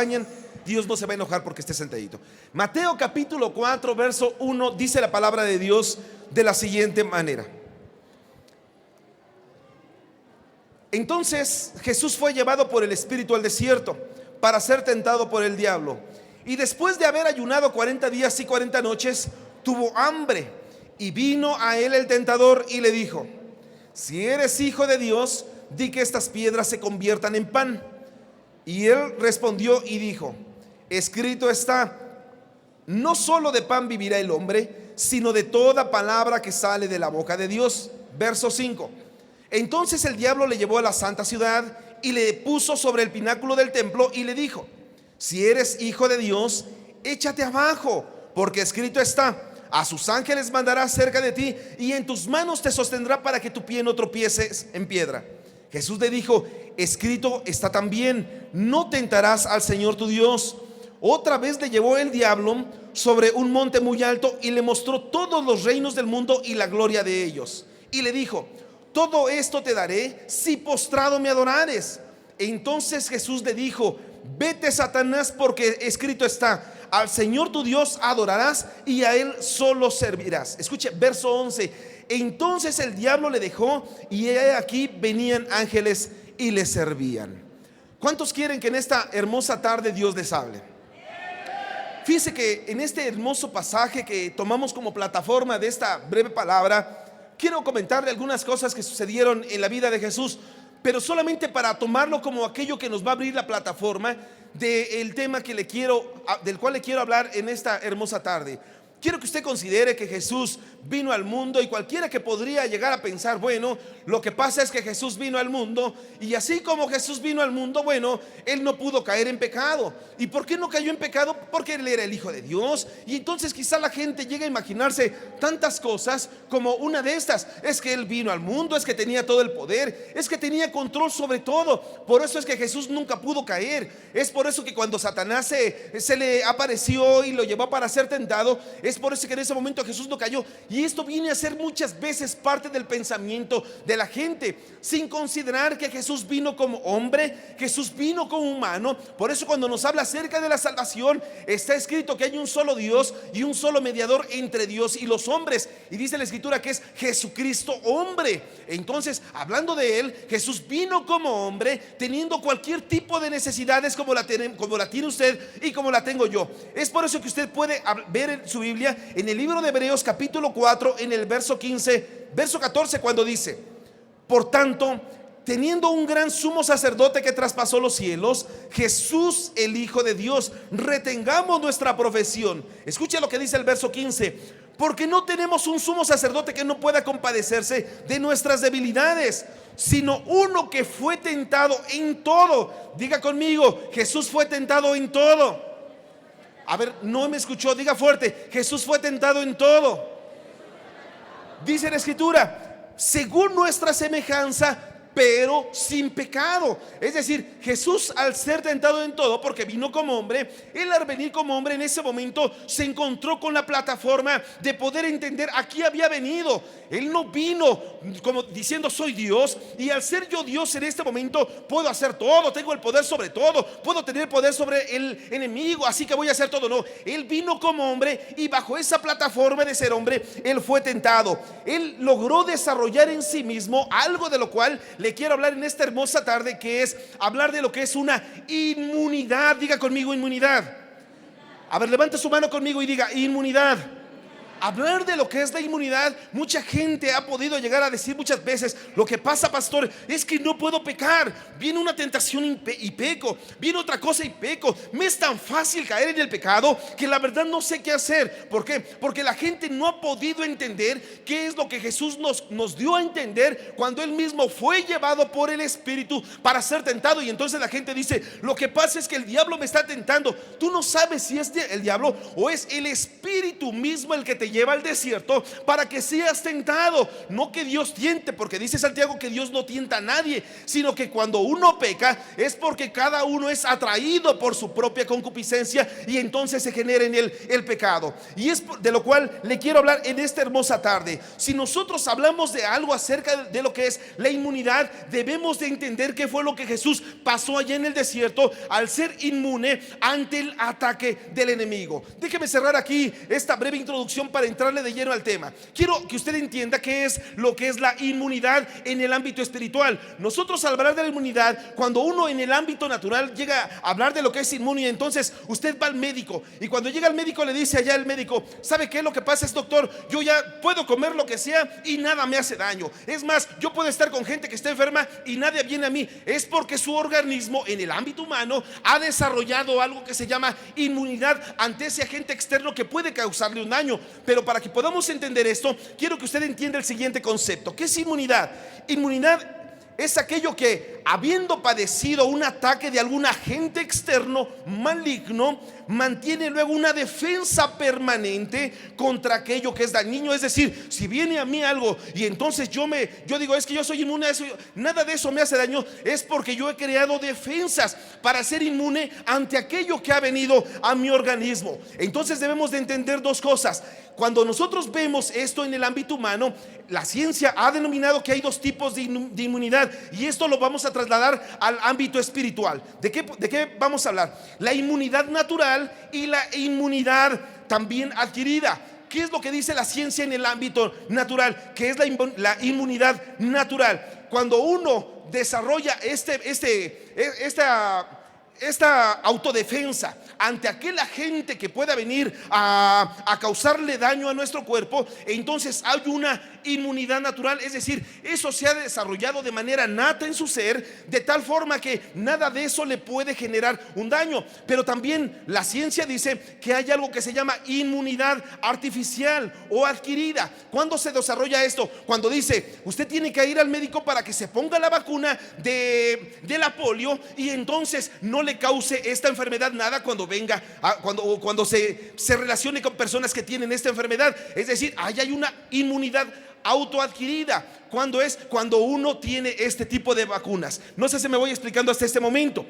acompañen, Dios no se va a enojar porque esté sentadito. Mateo capítulo 4, verso 1, dice la palabra de Dios de la siguiente manera: entonces Jesús fue llevado por el Espíritu al desierto para ser tentado por el diablo. Y después de haber ayunado 40 días y 40 noches, tuvo hambre. Y vino a él el tentador y le dijo: si eres hijo de Dios, di que estas piedras se conviertan en pan. Y él respondió y dijo: escrito está, no solo de pan vivirá el hombre, sino de toda palabra que sale de la boca de Dios. Verso 5. Entonces el diablo le llevó a la santa ciudad y le puso sobre el pináculo del templo y le dijo: si eres hijo de Dios, échate abajo, porque escrito está, a sus ángeles mandará cerca de ti, y en tus manos te sostendrá para que tu pie no tropieces en piedra. Jesús le dijo: escrito está también, no tentarás al Señor tu Dios. Otra vez le llevó el diablo sobre un monte muy alto y le mostró todos los reinos del mundo y la gloria de ellos. Y le dijo: todo esto te daré si postrado me adorares. Entonces Jesús le dijo: vete, Satanás, porque escrito está, al Señor tu Dios adorarás y a Él solo servirás. Escuche, verso 11. Entonces el diablo le dejó y he aquí venían ángeles y le servían. ¿Cuántos quieren que en esta hermosa tarde Dios les hable? Fíjese que en este hermoso pasaje que tomamos como plataforma de esta breve palabra, quiero comentarle algunas cosas que sucedieron en la vida de Jesús, pero solamente para tomarlo como aquello que nos va a abrir la plataforma del tema del cual le quiero hablar en esta hermosa tarde. Quiero que usted considere que Jesús vino al mundo, y cualquiera que podría llegar a pensar: bueno, lo que pasa es que Jesús vino al mundo, y así como Jesús vino al mundo, bueno, Él no pudo caer en pecado. ¿Y por qué no cayó en pecado? Porque Él era el Hijo de Dios. Y entonces quizá la gente llegue a imaginarse tantas cosas como una de estas: es que Él vino al mundo, es que tenía todo el poder, es que tenía control sobre todo. Por eso es que Jesús nunca pudo caer. Es por eso que cuando Satanás se le apareció y lo llevó para ser tentado, es por eso que en ese momento Jesús no cayó. Y esto viene a ser muchas veces parte del pensamiento de la gente, sin considerar que Jesús vino como hombre, Jesús vino como humano. Por eso cuando nos habla acerca de la salvación, está escrito que hay un solo Dios y un solo mediador entre Dios y los hombres, y dice la escritura que es Jesucristo hombre. Entonces, hablando de Él, Jesús vino como hombre, teniendo cualquier tipo de necesidades como la tiene usted y como la tengo yo. Es por eso que usted puede ver en su Biblia, en el libro de Hebreos capítulo 4, en el verso 15, verso 14, cuando dice: por tanto, teniendo un gran sumo sacerdote que traspasó los cielos, Jesús el Hijo de Dios, retengamos nuestra profesión. Escucha lo que dice el verso 15: porque no tenemos un sumo sacerdote que no pueda compadecerse de nuestras debilidades, sino uno que fue tentado en todo. Diga conmigo: Jesús fue tentado en todo. A ver, no me escuchó, diga fuerte: Jesús fue tentado en todo. Dice la escritura: según nuestra semejanza, pero sin pecado. Es decir, Jesús, al ser tentado en todo, porque vino como hombre, Él al venir como hombre en ese momento se encontró con la plataforma de poder entender a qué había venido. Él no vino como diciendo: soy Dios, y al ser yo Dios en este momento puedo hacer todo, tengo el poder sobre todo, puedo tener poder sobre el enemigo, así que voy a hacer todo. No, Él vino como hombre, y bajo esa plataforma de ser hombre, Él fue tentado. Él logró desarrollar en sí mismo algo de lo cual le quiero hablar en esta hermosa tarde, que es hablar de lo que es una inmunidad. Diga conmigo: inmunidad. A ver, levante su mano conmigo y diga: inmunidad. Hablar de lo que es la inmunidad, mucha gente ha podido llegar a decir muchas veces: lo que pasa, pastor, es que no puedo pecar. Viene una tentación y peco, viene otra cosa y peco. Me es tan fácil caer en el pecado que la verdad no sé qué hacer. ¿Por qué? Porque la gente no ha podido entender qué es lo que Jesús nos dio a entender cuando Él mismo fue llevado por el Espíritu para ser tentado. Y entonces la gente dice: lo que pasa es que el diablo me está tentando. Tú no sabes si es el diablo o es el Espíritu mismo el que te lleva al desierto para que seas tentado. No que Dios tiente, porque dice Santiago que Dios no tienta a nadie, sino que cuando uno peca es porque cada uno es atraído por su propia concupiscencia y entonces se genera en él el pecado. Y es de lo cual le quiero hablar en esta hermosa tarde. Si nosotros hablamos de algo acerca de lo que es la inmunidad, debemos de entender qué fue lo que Jesús pasó allá en el desierto al ser inmune ante el ataque del enemigo. Déjeme cerrar aquí esta breve introducción para entrarle de lleno al tema. Quiero que usted entienda qué es lo que es la inmunidad en el ámbito espiritual. Nosotros al hablar de la inmunidad, cuando uno en el ámbito natural llega a hablar de lo que es inmune, entonces usted va al médico y cuando llega al médico le dice allá el médico: ¿sabe qué? Lo que pasa es, doctor, yo ya puedo comer lo que sea y nada me hace daño. Es más, yo puedo estar con gente que está enferma y nadie viene a mí. Es porque su organismo en el ámbito humano ha desarrollado algo que se llama inmunidad ante ese agente externo que puede causarle un daño. Pero para que podamos entender esto, quiero que usted entienda el siguiente concepto. ¿Qué es inmunidad? Inmunidad es aquello que, habiendo padecido un ataque de algún agente externo maligno, mantiene luego una defensa permanente contra aquello que es dañino. Es decir, si viene a mí algo y entonces yo digo: es que yo soy inmune a eso, nada de eso me hace daño, es porque yo he creado defensas para ser inmune ante aquello que ha venido a mi organismo. Entonces debemos de entender dos cosas. Cuando nosotros vemos esto en el ámbito humano, la ciencia ha denominado que hay dos tipos de inmunidad, y esto lo vamos a trasladar al ámbito espiritual. ¿De qué vamos a hablar? La inmunidad natural y la inmunidad también adquirida. ¿Qué es lo que dice la ciencia en el ámbito natural? ¿Qué es la inmunidad natural? Cuando uno desarrolla esta autodefensa ante aquel agente que pueda venir a causarle daño a nuestro cuerpo, entonces hay una inmunidad natural. Es decir, eso se ha desarrollado de manera nata en su ser, de tal forma que nada de eso le puede generar un daño. Pero también la ciencia dice que hay algo que se llama inmunidad artificial o adquirida. ¿Cuándo se desarrolla esto? Cuando dice: usted tiene que ir al médico para que se ponga la vacuna de la polio y entonces no le cause esta enfermedad nada cuando venga, cuando se relacione con personas que tienen esta enfermedad. Es decir, ahí hay una inmunidad autoadquirida. Cuando uno tiene este tipo de vacunas. No sé si me voy explicando hasta este momento.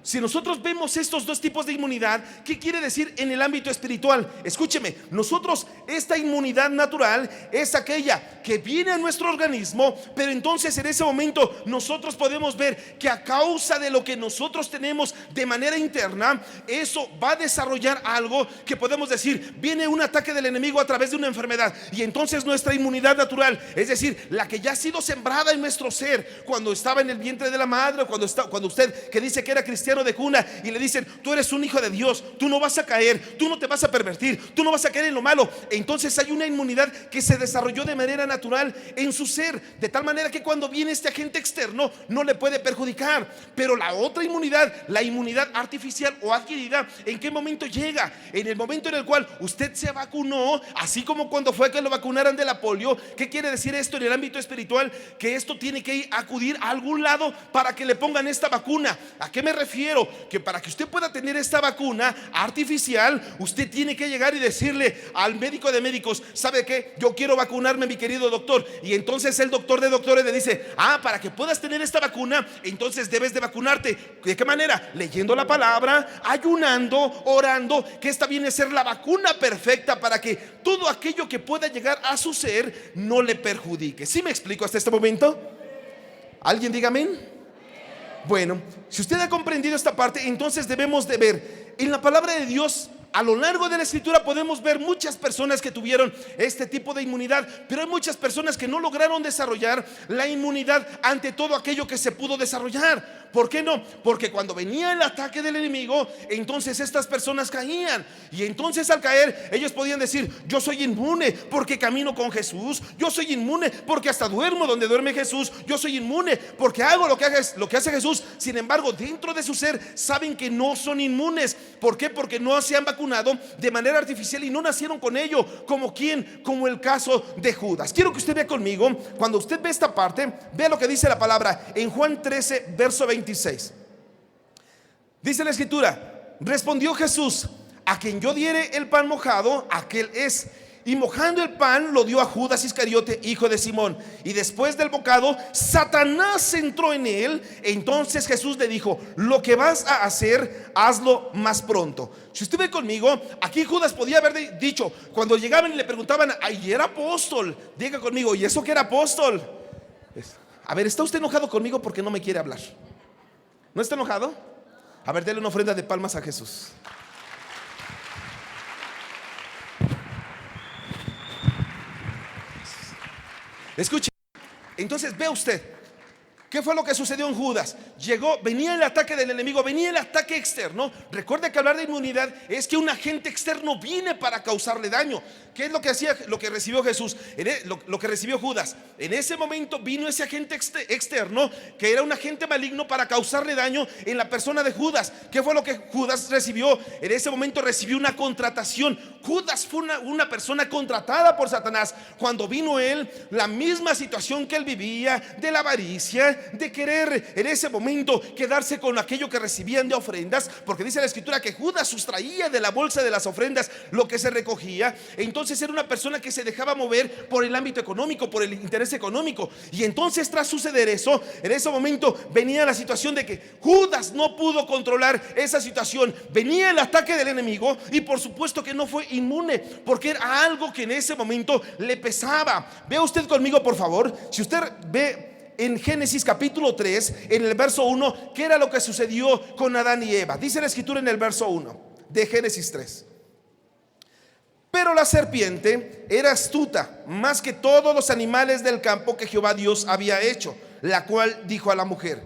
Si nosotros vemos estos dos tipos de inmunidad, ¿qué quiere decir en el ámbito espiritual? Escúcheme, nosotros, esta inmunidad natural es aquella que viene a nuestro organismo, pero entonces en ese momento nosotros podemos ver que a causa de lo que nosotros tenemos de manera interna, eso va a desarrollar algo que podemos decir: viene un ataque del enemigo a través de una enfermedad, y entonces nuestra inmunidad natural, es decir, la que ya ha sido sembrada en nuestro ser cuando estaba en el vientre de la madre, cuando usted, que dice que era cristiano de cuna, y le dicen: tú eres un hijo de Dios, tú no vas a caer, tú no te vas a pervertir, tú no vas a caer en lo malo. Entonces hay una inmunidad que se desarrolló de manera natural en su ser, de tal manera que cuando viene este agente externo no le puede perjudicar. Pero la otra inmunidad, la inmunidad artificial o adquirida, ¿en qué momento llega? En el momento en el cual usted se vacunó, así como cuando fue que lo vacunaran de la polio. ¿Qué quiere decir esto en el ámbito espiritual? Que esto tiene que acudir a algún lado para que le pongan esta vacuna. ¿A qué me refiero? Que para que usted pueda tener esta vacuna artificial, usted tiene que llegar y decirle al médico de médicos: ¿sabe qué? Yo quiero vacunarme, mi querido doctor. Y entonces el doctor de doctores le dice: para que puedas tener esta vacuna, entonces debes de vacunarte. ¿De qué manera? Leyendo la palabra, ayunando, orando, que esta viene a ser la vacuna perfecta para que todo aquello que pueda llegar a su ser no le perjudique. ¿Sí me explico hasta este momento? ¿Alguien diga amén? Bueno, si usted ha comprendido esta parte, entonces debemos de ver en la palabra de Dios. A lo largo de la escritura podemos ver muchas personas que tuvieron este tipo de inmunidad, pero hay muchas personas que no lograron desarrollar la inmunidad ante todo aquello que se pudo desarrollar. ¿Por qué no? Porque cuando venía el ataque del enemigo, entonces estas personas caían, y entonces al caer ellos podían decir: yo soy inmune porque camino con Jesús, yo soy inmune porque hasta duermo donde duerme Jesús, yo soy inmune porque hago lo que hace Jesús. Sin embargo, dentro de su ser saben que no son inmunes. ¿Por qué? Porque no se han vacunado de manera artificial y no nacieron con ello. ¿Como quién? Como el caso de Judas. Quiero que usted vea conmigo, cuando usted ve esta parte, vea lo que dice la palabra en Juan 13, verso 26. Dice la escritura: respondió Jesús: a quien yo diere el pan mojado, aquel es. y mojando el pan lo dio a Judas Iscariote, hijo de Simón. Y después del bocado, Satanás entró en él. Entonces Jesús le dijo: lo que vas a hacer, hazlo más pronto. Si usted ve conmigo, aquí Judas podía haber dicho, cuando llegaban y le preguntaban: ay, era apóstol. Diga conmigo: ¿y eso que era apóstol? A ver, ¿está usted enojado conmigo porque no me quiere hablar? ¿No está enojado? A ver, dele una ofrenda de palmas a Jesús. Escuche, entonces ve usted, ¿qué fue lo que sucedió en Judas? Venía el ataque del enemigo, venía el ataque externo. Recuerde que hablar de inmunidad es que un agente externo viene para causarle daño. ¿Qué es lo que hacía, lo que recibió Jesús? Lo que recibió Judas. En ese momento vino ese agente externo, que era un agente maligno, para causarle daño en la persona de Judas. ¿Qué fue lo que Judas recibió? En ese momento recibió una contratación. Judas fue una persona contratada por Satanás. Cuando vino él, la misma situación que él vivía, de la avaricia, de querer en ese momento quedarse con aquello que recibían de ofrendas, porque dice la escritura que Judas sustraía de la bolsa de las ofrendas lo que se recogía. Entonces era una persona que se dejaba mover por el ámbito económico, por el interés económico. Y entonces, tras suceder eso, en ese momento venía la situación de que Judas no pudo controlar esa situación. Venía el ataque del enemigo, y por supuesto que no fue inmune, porque era algo que en ese momento le pesaba. Vea usted conmigo, por favor, si usted ve en Génesis capítulo 3, en el verso 1, ¿qué era lo que sucedió con Adán y Eva? Dice la escritura en el verso 1 de Génesis 3: pero la serpiente era astuta más que todos los animales del campo que Jehová Dios había hecho, la cual dijo a la mujer: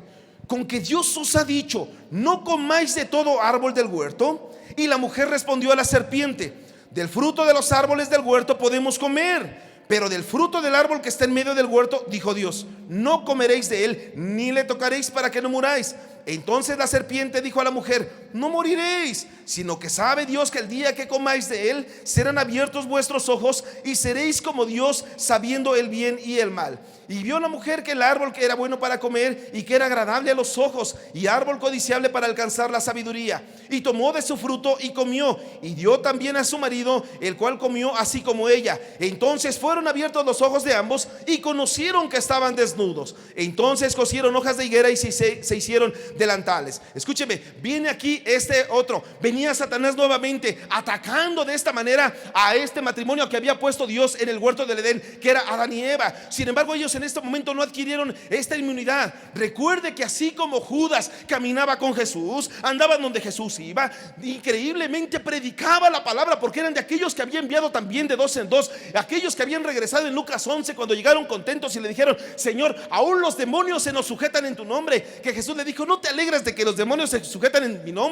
¿con que Dios os ha dicho, no comáis de todo árbol del huerto? Y la mujer respondió a la serpiente: del fruto de los árboles del huerto podemos comer, pero del fruto del árbol que está en medio del huerto, dijo Dios, no comeréis de él, ni le tocaréis, para que no muráis. Entonces la serpiente dijo a la mujer: no moriréis, sino que sabe Dios que el día que comáis de él, serán abiertos vuestros ojos, y seréis como Dios, sabiendo el bien y el mal. Y vio la mujer que el árbol que era bueno para comer, y que era agradable a los ojos, y árbol codiciable para alcanzar la sabiduría, y tomó de su fruto y comió, y dio también a su marido, el cual comió así como ella. Entonces fueron abiertos los ojos de ambos, y conocieron que estaban desnudos. Entonces cosieron hojas de higuera y se hicieron delantales. Escúcheme, viene aquí venía Satanás nuevamente atacando de esta manera a este matrimonio que había puesto Dios en el huerto del Edén, que era Adán y Eva. Sin embargo, ellos en este momento no adquirieron esta inmunidad. Recuerde que así como Judas caminaba con Jesús, andaba donde Jesús iba, increíblemente predicaba la palabra, porque eran de aquellos que había enviado también de dos en dos, aquellos que habían regresado en Lucas 11, cuando llegaron contentos y le dijeron: Señor, aún los demonios se nos sujetan en tu nombre. Que Jesús le dijo: no te alegres de que los demonios se sujetan en mi nombre,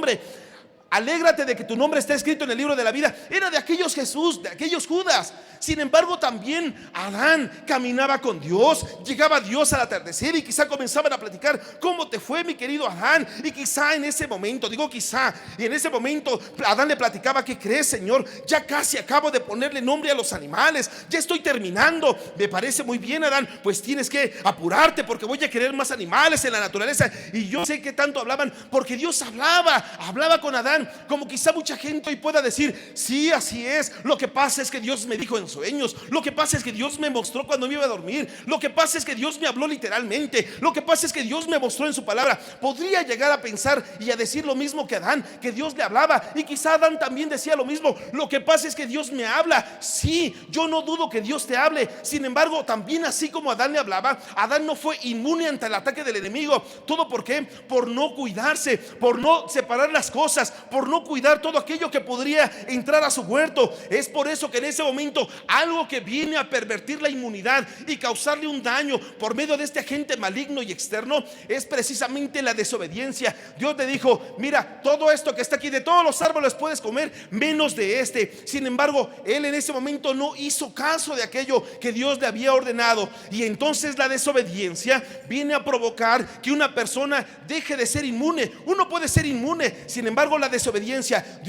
alégrate de que tu nombre está escrito en el libro de la vida. Era de aquellos Jesús, de aquellos Judas. Sin embargo, también Adán caminaba con Dios, llegaba a Dios al atardecer, y quizá comenzaban a platicar: ¿cómo te fue, mi querido Adán? Y quizá en ese momento, digo quizá, y en ese momento Adán le platicaba: ¿qué crees, Señor? Ya casi acabo de ponerle nombre a los animales, ya estoy terminando. Me parece muy bien, Adán, pues tienes que apurarte, porque voy a querer más animales en la naturaleza. Y yo sé que tanto hablaban, porque Dios hablaba con Adán, como quizá mucha gente hoy pueda decir: sí, así es, lo que pasa es que Dios me dijo en sueños, lo que pasa es que Dios me mostró cuando me iba a dormir, lo que pasa es que Dios me habló literalmente, lo que pasa es que Dios me mostró en su palabra. Podría llegar a pensar y a decir lo mismo que Adán, que Dios le hablaba, y quizá Adán también decía lo mismo: lo que pasa es que Dios me habla. Sí, yo no dudo que Dios te hable. Sin embargo, también así como Adán le hablaba, Adán no fue inmune ante el ataque del enemigo. ¿Todo por qué? Por no cuidarse, por no separar las cosas, por no cuidar todo aquello que podría entrar a su huerto. Es por eso que en ese momento algo que viene a pervertir la inmunidad y causarle un daño por medio de este agente maligno y externo es precisamente la desobediencia. Dios le dijo: mira, todo esto que está aquí, de todos los árboles puedes comer, menos de este. Sin embargo, él en ese momento no hizo caso de aquello que Dios le había ordenado, y entonces la desobediencia viene a provocar que una persona deje de ser inmune. Uno puede ser inmune, sin embargo la desobediencia,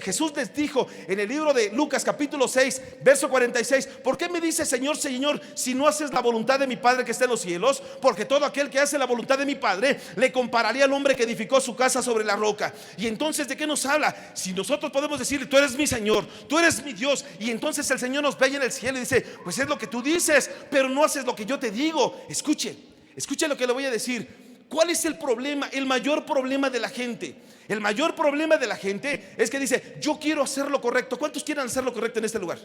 Jesús les dijo en el libro de Lucas capítulo 6 verso 46: ¿por qué me dices Señor, Señor, si no haces la voluntad de mi Padre que está en los cielos? Porque todo aquel que hace la voluntad de mi Padre le compararía al hombre que edificó su casa sobre la roca. Y entonces, ¿de qué nos habla? Si nosotros podemos decirle: tú eres mi Señor, tú eres mi Dios, y entonces el Señor nos ve en el cielo y dice: pues es lo que tú dices, pero no haces lo que yo te digo. Escuche lo que le voy a decir. ¿Cuál es el problema? El mayor problema de la gente. El mayor problema de la gente es que dice: yo quiero hacer lo correcto. ¿Cuántos quieren hacer lo correcto en este lugar?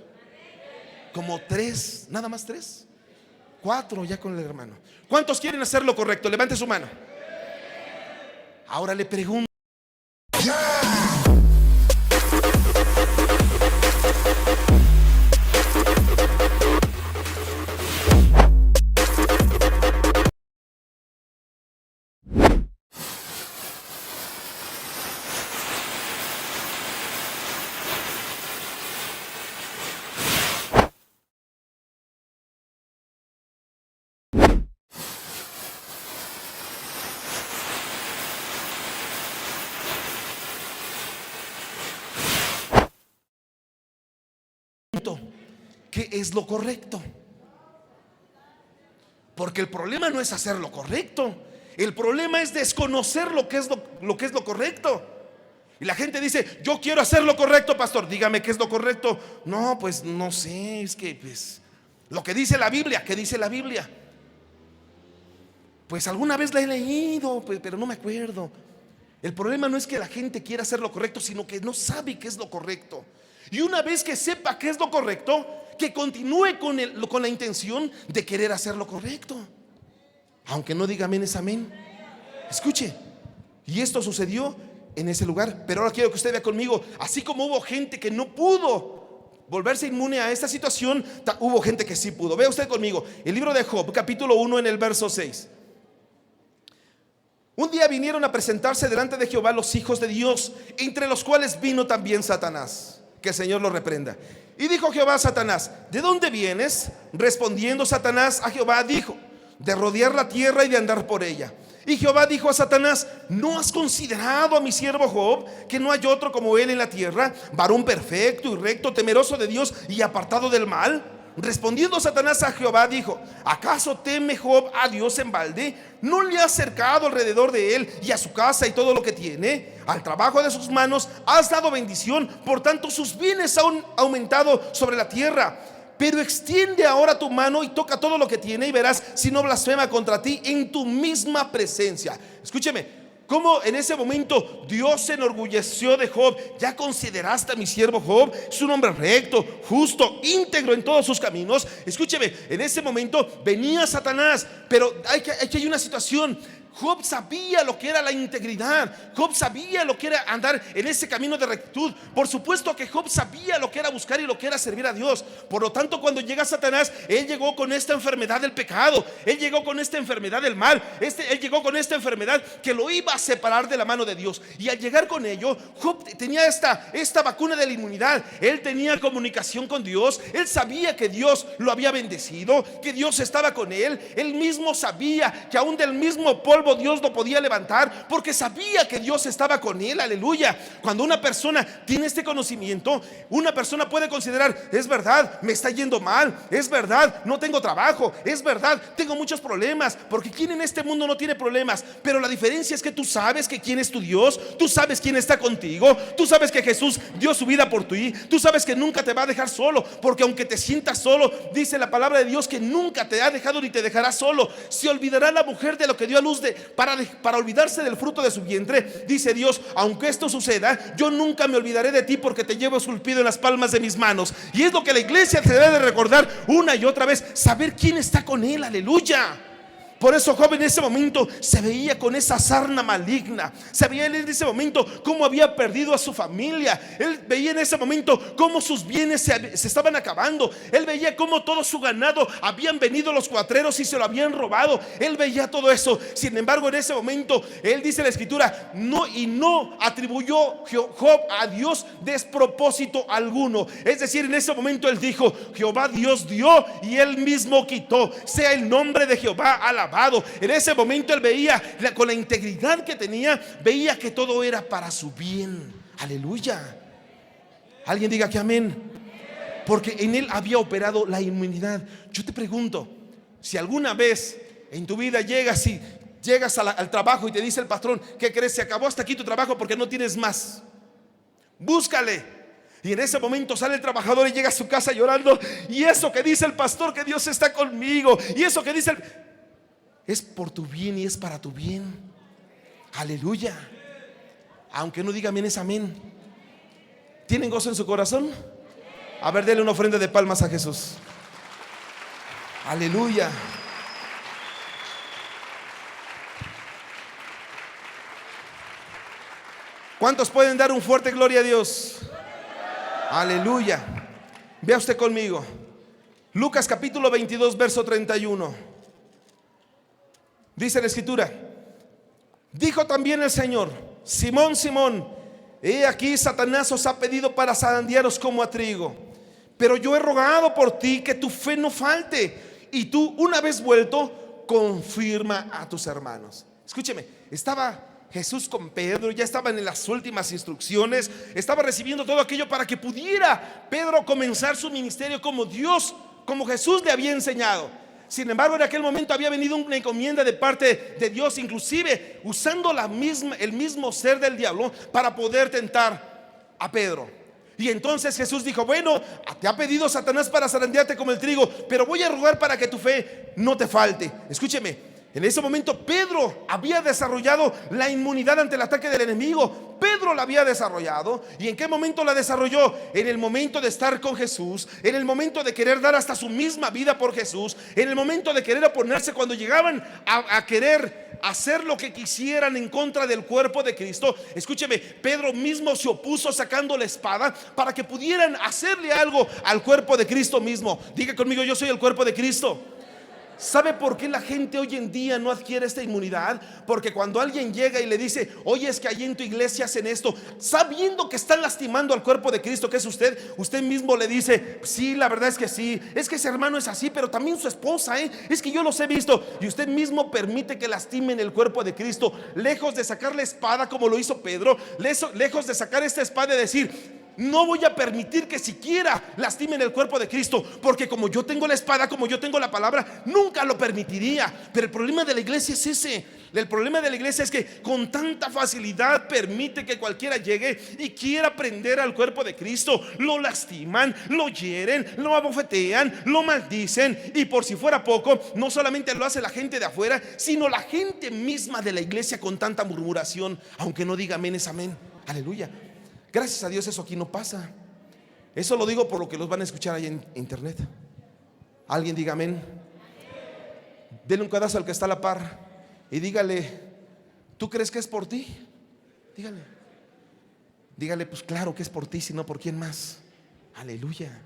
Como 3, nada más 3, 4 ya con el hermano. ¿Cuántos quieren hacer lo correcto? Levante su mano. Ahora le pregunto: ¿qué es lo correcto? Porque el problema no es hacer lo correcto, el problema es desconocer lo que es lo correcto. Y la gente dice: yo quiero hacer lo correcto, pastor, dígame qué es lo correcto. No, pues no sé, es que pues lo que dice la Biblia. ¿Qué dice la Biblia? Pues alguna vez la he leído, pues, pero no me acuerdo. El problema no es que la gente quiera hacer lo correcto, sino que no sabe qué es lo correcto. Y una vez que sepa qué es lo correcto, que continúe con la intención de querer hacer lo correcto, aunque no diga amén es amén. Escuche, y esto sucedió en ese lugar. Pero ahora quiero que usted vea conmigo: así como hubo gente que no pudo volverse inmune a esta situación, hubo gente que sí pudo. Vea usted conmigo el libro de Job capítulo 1 en el verso 6. Un día vinieron a presentarse delante de Jehová los hijos de Dios, entre los cuales vino también Satanás. Que el Señor lo reprenda. Y dijo Jehová a Satanás: ¿de dónde vienes? Respondiendo Satanás a Jehová dijo: de rodear la tierra y de andar por ella. Y Jehová dijo a Satanás: ¿no has considerado a mi siervo Job, que no hay otro como él en la tierra, varón perfecto y recto, temeroso de Dios y apartado del mal? Respondiendo Satanás a Jehová dijo: ¿acaso teme Job a Dios en balde? ¿No le ha cercado alrededor de él y a su casa y todo lo que tiene? Al trabajo de sus manos has dado bendición, por tanto sus bienes han aumentado sobre la tierra. Pero extiende ahora tu mano y toca todo lo que tiene, y verás si no blasfema contra ti en tu misma presencia. Escúcheme, cómo en ese momento Dios se enorgulleció de Job. ¿Ya consideraste a mi siervo Job? Es un hombre recto, justo, íntegro en todos sus caminos. Escúcheme, en ese momento venía Satanás, pero aquí hay una situación. Job sabía lo que era la integridad. Job sabía lo que era andar en ese camino de rectitud. Por supuesto que Job sabía lo que era buscar y lo que era servir a Dios. Por lo tanto, cuando llega Satanás, él llegó con esta enfermedad del pecado. Él llegó con esta enfermedad del mal. Él llegó con esta enfermedad que lo iba a separar de la mano de Dios. Y al llegar con ello, Job tenía esta vacuna de la inmunidad. Él tenía comunicación con Dios. Él sabía que Dios lo había bendecido, que Dios estaba con él. Él mismo sabía que aún del mismo polvo Dios lo podía levantar, porque sabía que Dios estaba con él. Aleluya. Cuando una persona tiene este conocimiento, una persona puede considerar: es verdad, me está yendo mal, es verdad, no tengo trabajo, es verdad, tengo muchos problemas. Porque ¿quién en este mundo no tiene problemas? Pero la diferencia es que tú sabes que quién es tu Dios, tú sabes quién está contigo, tú sabes que Jesús dio su vida por ti, tú sabes que nunca te va a dejar solo. Porque aunque te sientas solo, dice la palabra de Dios que nunca te ha dejado ni te dejará solo. Se olvidará la mujer de lo que dio a luz para olvidarse del fruto de su vientre. Dice Dios: aunque esto suceda, yo nunca me olvidaré de ti, porque te llevo esculpido en las palmas de mis manos. Y es lo que la iglesia se debe de recordar una y otra vez: saber quién está con él. Aleluya. Por eso Job en ese momento se veía con esa sarna maligna. Se veía en ese momento cómo había perdido a su familia. Él veía en ese momento cómo sus bienes se estaban acabando. Él veía cómo todo su ganado habían venido los cuatreros y se lo habían robado. Él veía todo eso. Sin embargo, en ese momento, él dice la escritura, no atribuyó Job a Dios despropósito alguno. Es decir, en ese momento él dijo: Jehová Dios dio y él mismo quitó. Sea el nombre de Jehová alabado. acabado. En ese momento él veía, con la integridad que tenía, veía que todo era para su bien. Aleluya. Alguien diga que amén. Porque en él había operado la inmunidad. Yo te pregunto, si alguna vez en tu vida llegas al trabajo y te dice el patrón: ¿qué crees? Se acabó hasta aquí tu trabajo porque no tienes más. Búscale. Y en ese momento sale el trabajador y llega a su casa llorando. Y eso que dice el pastor, que Dios está conmigo, y eso que dice es por tu bien y es para tu bien. Aleluya. Aunque no diga amén, es amén. ¿Tienen gozo en su corazón? A ver, denle una ofrenda de palmas a Jesús. Aleluya. ¿Cuántos pueden dar un fuerte gloria a Dios? Aleluya. Vea usted conmigo Lucas capítulo 22 verso 31. Dice la escritura: dijo también el Señor: Simón, Simón, he aquí Satanás os ha pedido para zarandearos como a trigo, pero yo he rogado por ti que tu fe no falte, y tú, una vez vuelto, confirma a tus hermanos. Escúcheme, estaba Jesús con Pedro, ya estaban en las últimas instrucciones, estaba recibiendo todo aquello para que pudiera Pedro comenzar su ministerio como Dios, como Jesús le había enseñado. Sin embargo, en aquel momento había venido una encomienda de parte de Dios, inclusive usando el mismo ser del diablo para poder tentar a Pedro. Y entonces Jesús dijo: bueno, te ha pedido Satanás para zarandearte como el trigo, pero voy a rogar para que tu fe no te falte. Escúcheme, en ese momento Pedro había desarrollado la inmunidad ante el ataque del enemigo. Pedro la había desarrollado. ¿Y en qué momento la desarrolló? En el momento de estar con Jesús, en el momento de querer dar hasta su misma vida por Jesús, en el momento de querer oponerse cuando llegaban a querer hacer lo que quisieran en contra del cuerpo de Cristo. Escúcheme, Pedro mismo se opuso sacando la espada para que pudieran hacerle algo al cuerpo de Cristo mismo. Diga conmigo: yo soy el cuerpo de Cristo. ¿Sabe por qué la gente hoy en día no adquiere esta inmunidad? Porque cuando alguien llega y le dice: oye, es que allí en tu iglesia hacen esto, sabiendo que están lastimando al cuerpo de Cristo, que es usted mismo le dice: sí, la verdad es que sí, es que ese hermano es así, pero también su esposa, es que yo los he visto. Y usted mismo permite que lastimen el cuerpo de Cristo, lejos de sacar la espada como lo hizo Pedro, lejos de sacar esta espada y decir: no voy a permitir que siquiera lastimen el cuerpo de Cristo, porque como yo tengo la espada, como yo tengo la palabra, nunca lo permitiría. Pero el problema de la iglesia es ese. El problema de la iglesia es que con tanta facilidad permite que cualquiera llegue y quiera prender al cuerpo de Cristo. Lo lastiman, lo hieren, lo abofetean, lo maldicen. Y por si fuera poco, no solamente lo hace la gente de afuera, sino la gente misma de la iglesia con tanta murmuración. Aunque no diga amén, es amén. Aleluya. Gracias a Dios eso aquí no pasa. Eso lo digo por lo que los van a escuchar ahí en internet. Alguien diga amén. Denle un codazo al que está a la par y dígale: ¿tú crees que es por ti? Dígale: pues claro que es por ti, si no por quién más. Aleluya.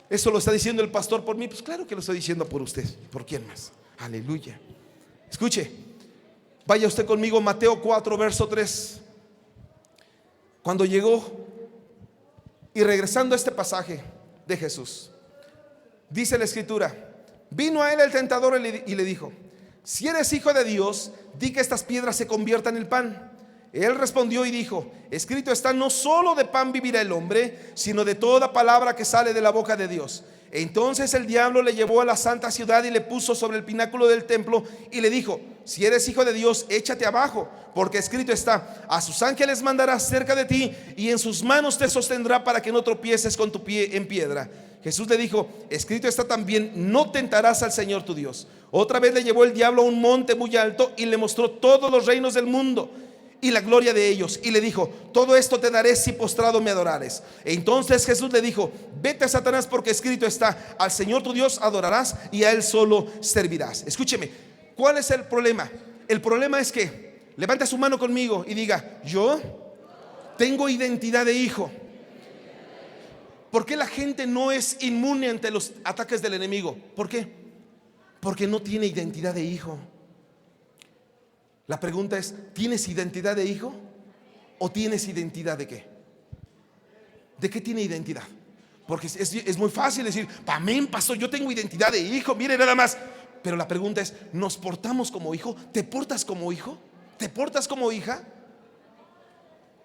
Eso lo está diciendo el pastor por mí. Pues claro que lo estoy diciendo por usted. ¿Por quién más? Aleluya. Escuche, vaya usted conmigo Mateo 4 verso 3. Cuando llegó y regresando a este pasaje de Jesús, dice la escritura: vino a él el tentador y le dijo: si eres hijo de Dios, di que estas piedras se conviertan en pan. Él respondió y dijo: escrito está, no solo de pan vivirá el hombre, sino de toda palabra que sale de la boca de Dios. Entonces el diablo le llevó a la santa ciudad y le puso sobre el pináculo del templo y le dijo: si eres hijo de Dios, échate abajo, porque escrito está: a sus ángeles mandará cerca de ti, y en sus manos te sostendrá para que no tropieces con tu pie en piedra. Jesús le dijo: escrito está también: no tentarás al Señor tu Dios. Otra vez le llevó el diablo a un monte muy alto y le mostró todos los reinos del mundo y la gloria de ellos, y le dijo: todo esto te daré si postrado me adorares. Entonces Jesús le dijo: vete, Satanás, porque escrito está: al Señor tu Dios adorarás y a él solo servirás. Escúcheme, ¿cuál es el problema? El problema es que levante su mano conmigo y diga: yo tengo identidad de hijo. ¿Por qué la gente no es inmune ante los ataques del enemigo? ¿Por qué? Porque no tiene identidad de hijo. La pregunta es: ¿tienes identidad de hijo? ¿O tienes identidad de qué? ¿De qué tiene identidad? Porque es muy fácil decir, amén, pastor, yo tengo identidad de hijo, mire nada más. Pero la pregunta es, ¿nos portamos como hijo? ¿Te portas como hijo? ¿Te portas como hija?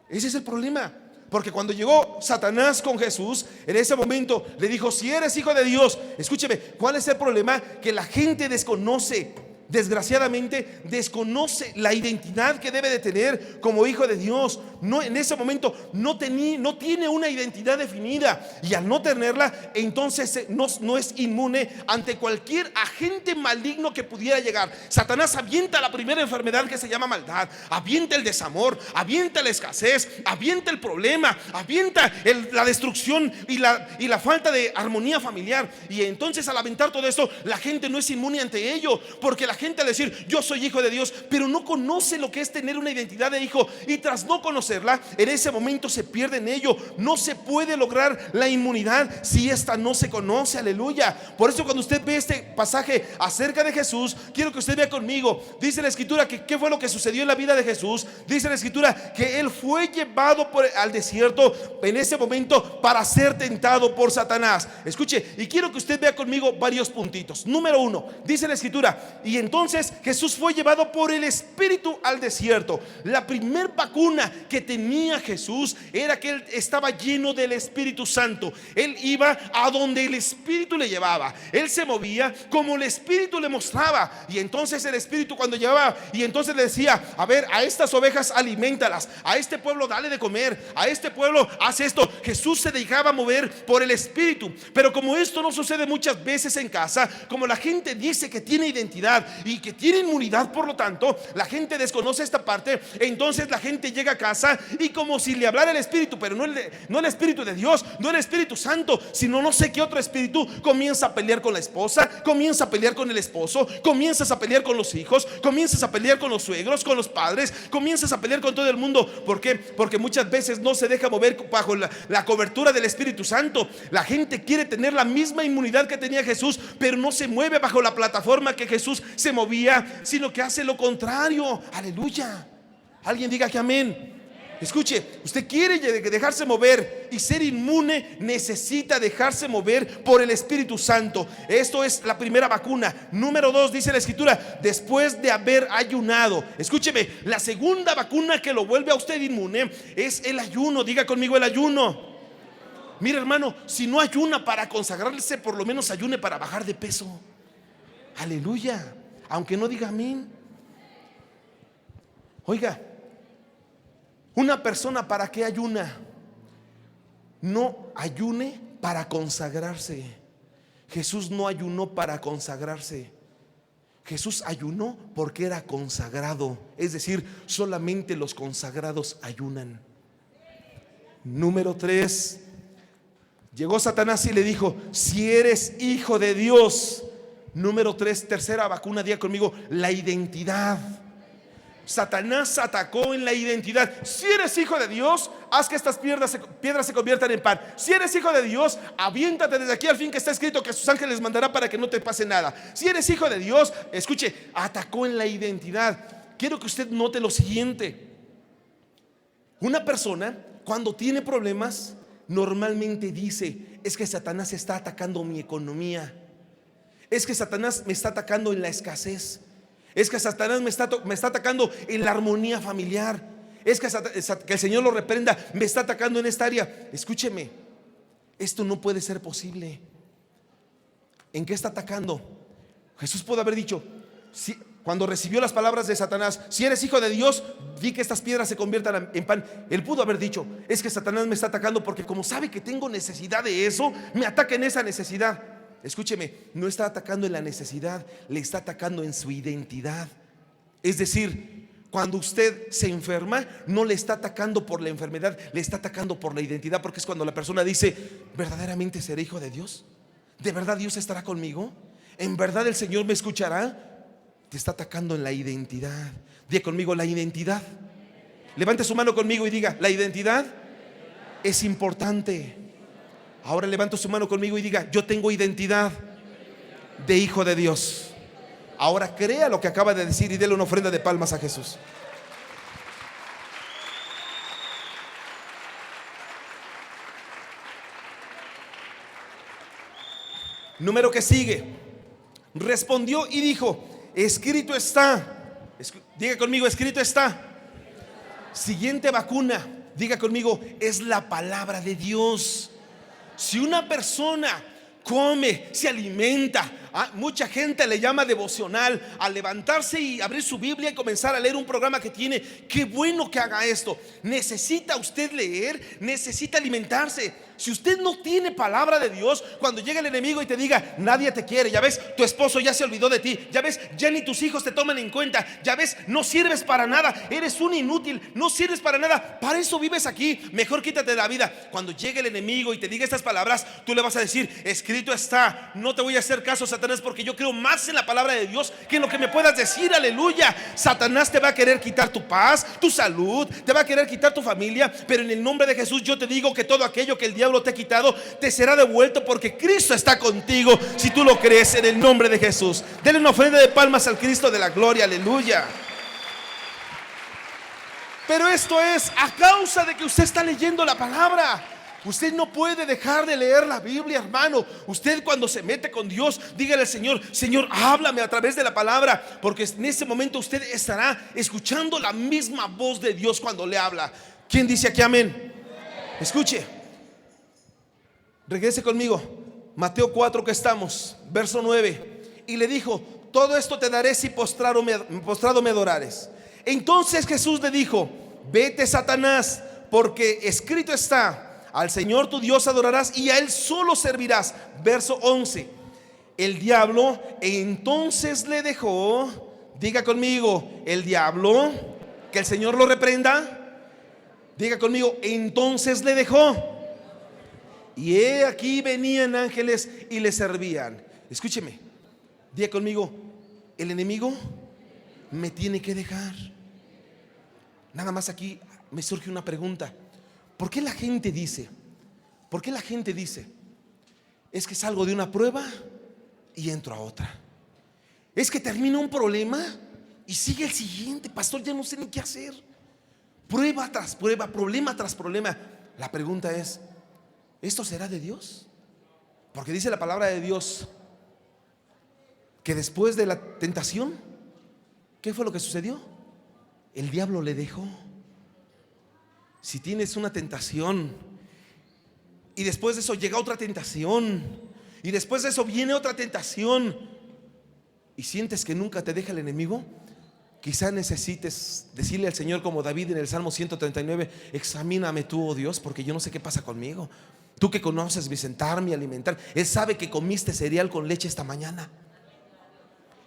Ese es el problema. Porque cuando llegó Satanás con Jesús, en ese momento le dijo, si eres hijo de Dios, escúcheme, ¿cuál es el problema? Que la gente desconoce, desgraciadamente desconoce la identidad que debe de tener como hijo de Dios. No, en ese momento no tiene una identidad definida, y al no tenerla, entonces no es inmune ante cualquier agente maligno que pudiera llegar. Satanás avienta la primera enfermedad, que se llama maldad, avienta el desamor, avienta la escasez, avienta el problema, avienta la destrucción y la falta de armonía familiar. Y entonces, al aventar todo esto, la gente no es inmune ante ello, porque la gente, al decir yo soy hijo de Dios, pero no conoce lo que es tener una identidad de hijo, y tras no conocerla, en ese momento se pierde en ello. No se puede lograr la inmunidad si esta no se conoce, aleluya. Por eso, cuando usted ve este pasaje acerca de Jesús, quiero que usted vea conmigo. Dice la escritura que qué fue lo que sucedió en la vida de Jesús. Dice la escritura que él fue llevado al desierto en ese momento para ser tentado por Satanás. Escuche, y quiero que usted vea conmigo varios puntitos. Número uno, dice la escritura, y entonces Jesús fue llevado por el Espíritu al desierto. La primer vacuna que tenía Jesús era que él estaba lleno del Espíritu Santo. Él iba a donde el Espíritu le llevaba, él se movía como el Espíritu le mostraba. Y entonces el Espíritu, cuando llevaba, y entonces le decía, a ver, a estas ovejas alimentalas, a este pueblo dale de comer, a este pueblo haz esto. Jesús se dejaba mover por el Espíritu. Pero como esto no sucede muchas veces en casa, como la gente dice que tiene identidad y que tiene inmunidad, por lo tanto la gente desconoce esta parte. Entonces la gente llega a casa y como si le hablara el Espíritu, pero no el Espíritu de Dios, no el Espíritu Santo, sino no sé qué otro espíritu, comienza a pelear con la esposa, comienza a pelear con el esposo, comienzas a pelear con los hijos, comienzas a pelear con los suegros, con los padres, comienzas a pelear con todo el mundo. ¿Por qué? Porque muchas veces no se deja mover bajo la cobertura del Espíritu Santo. La gente quiere tener la misma inmunidad que tenía Jesús, pero no se mueve bajo la plataforma que Jesús se movía, sino que hace lo contrario. Aleluya. Alguien diga que amén. Escuche, usted quiere dejarse mover y ser inmune, necesita dejarse mover por el Espíritu Santo. Esto es la primera vacuna. Número dos, dice la escritura, después de haber ayunado. Escúcheme, la segunda vacuna que lo vuelve a usted inmune es el ayuno. Diga conmigo, el ayuno. Mira, hermano, si no ayuna para consagrarse, por lo menos ayune para bajar de peso. Aleluya. Aunque no diga amén. Oiga, una persona, ¿para qué ayuna? No ayune para consagrarse. Jesús no ayunó para consagrarse. Jesús ayunó porque era consagrado. Es decir, solamente los consagrados ayunan. Número 3, llegó Satanás y le dijo, si eres hijo de Dios. Número 3, tercera vacuna, diga conmigo, la identidad. Satanás atacó en la identidad. Si eres hijo de Dios, haz que estas piedras se conviertan en pan. Si eres hijo de Dios, aviéntate desde aquí al fin, que está escrito que sus ángeles mandará para que no te pase nada. Si eres hijo de Dios, escuche, atacó en la identidad. Quiero que usted note lo siguiente. Una persona, cuando tiene problemas, normalmente dice, es que Satanás está atacando mi economía, es que Satanás me está atacando en la escasez, es que Satanás me está atacando en la armonía familiar, es que el Señor lo reprenda, me está atacando en esta área. Escúcheme, esto no puede ser posible. ¿En qué está atacando? Jesús pudo haber dicho, cuando recibió las palabras de Satanás, si eres hijo de Dios, di que estas piedras se conviertan en pan. Él pudo haber dicho, es que Satanás me está atacando porque como sabe que tengo necesidad de eso, me ataca en esa necesidad. Escúcheme, no está atacando en la necesidad, le está atacando en su identidad. Es decir, cuando usted se enferma, no le está atacando por la enfermedad, le está atacando por la identidad, porque es cuando la persona dice, ¿verdaderamente seré hijo de Dios? ¿De verdad Dios estará conmigo? ¿En verdad el Señor me escuchará? Te está atacando en la identidad. Diga conmigo, la identidad. Levante su mano conmigo y diga, la identidad es importante. Ahora levanta su mano conmigo y diga, yo tengo identidad de hijo de Dios. Ahora crea lo que acaba de decir y déle una ofrenda de palmas a Jesús. Jesús Número que sigue. Respondió y dijo: escrito está. Diga conmigo: escrito está. Siguiente vacuna, diga conmigo: es la palabra de Dios. Si una persona come, se alimenta, mucha gente le llama devocional, a levantarse y abrir su Biblia y comenzar a leer un programa que tiene. Qué bueno que haga esto. Necesita usted leer, necesita alimentarse. Si usted no tiene palabra de Dios, cuando llega el enemigo y te diga: nadie te quiere, ya ves, tu esposo ya se olvidó de ti, ya ves, ya ni tus hijos te toman en cuenta, ya ves, no sirves para nada, eres un inútil, no sirves para nada, para eso vives aquí, mejor quítate la vida. Cuando llegue el enemigo y te diga estas palabras, tú le vas a decir: escrito está. No te voy a hacer caso, Satanás, porque yo creo más en la palabra de Dios que en lo que me puedas decir. Aleluya. Satanás te va a querer quitar tu paz, tu salud, te va a querer quitar tu familia, pero en el nombre de Jesús yo te digo que todo aquello que el diablo te ha quitado te será devuelto, porque Cristo está contigo. Si tú lo crees, en el nombre de Jesús, denle una ofrenda de palmas al Cristo de la gloria. Aleluya. Pero esto es a causa de que usted está leyendo la palabra. Usted no puede dejar de leer la Biblia, hermano. Usted, cuando se mete con Dios, dígale al Señor: Señor, háblame a través de la palabra, porque en ese momento usted estará escuchando la misma voz de Dios cuando le habla. ¿Quién dice aquí amén? Escuche, regrese conmigo, Mateo 4 que estamos, verso 9. Y le dijo: todo esto te daré si postrado me adorares. Entonces Jesús le dijo: vete, Satanás, porque escrito está: al Señor tu Dios adorarás y a Él solo servirás. Verso 11. El diablo entonces le dejó. Diga conmigo: el diablo, que el Señor lo reprenda. Diga conmigo: entonces le dejó. Y he aquí venían ángeles y le servían. Escúcheme, diga conmigo: el enemigo me tiene que dejar. Nada más aquí me surge una pregunta. ¿Por qué la gente dice? ¿Por qué la gente dice: es que salgo de una prueba y entro a otra? Es que termino un problema y sigue el siguiente. Pastor, ya no sé ni qué hacer. Prueba tras prueba, problema tras problema. La pregunta es: ¿esto será de Dios? Porque dice la palabra de Dios que después de la tentación, ¿qué fue lo que sucedió? El diablo le dejó. Si tienes una tentación y después de eso llega otra tentación y después de eso viene otra tentación y sientes que nunca te deja el enemigo, quizá necesites decirle al Señor, como David en el Salmo 139: examíname tú, oh Dios, porque yo no sé qué pasa conmigo. Tú que conoces mi sentar, mi alimentar. Él sabe que comiste cereal con leche esta mañana.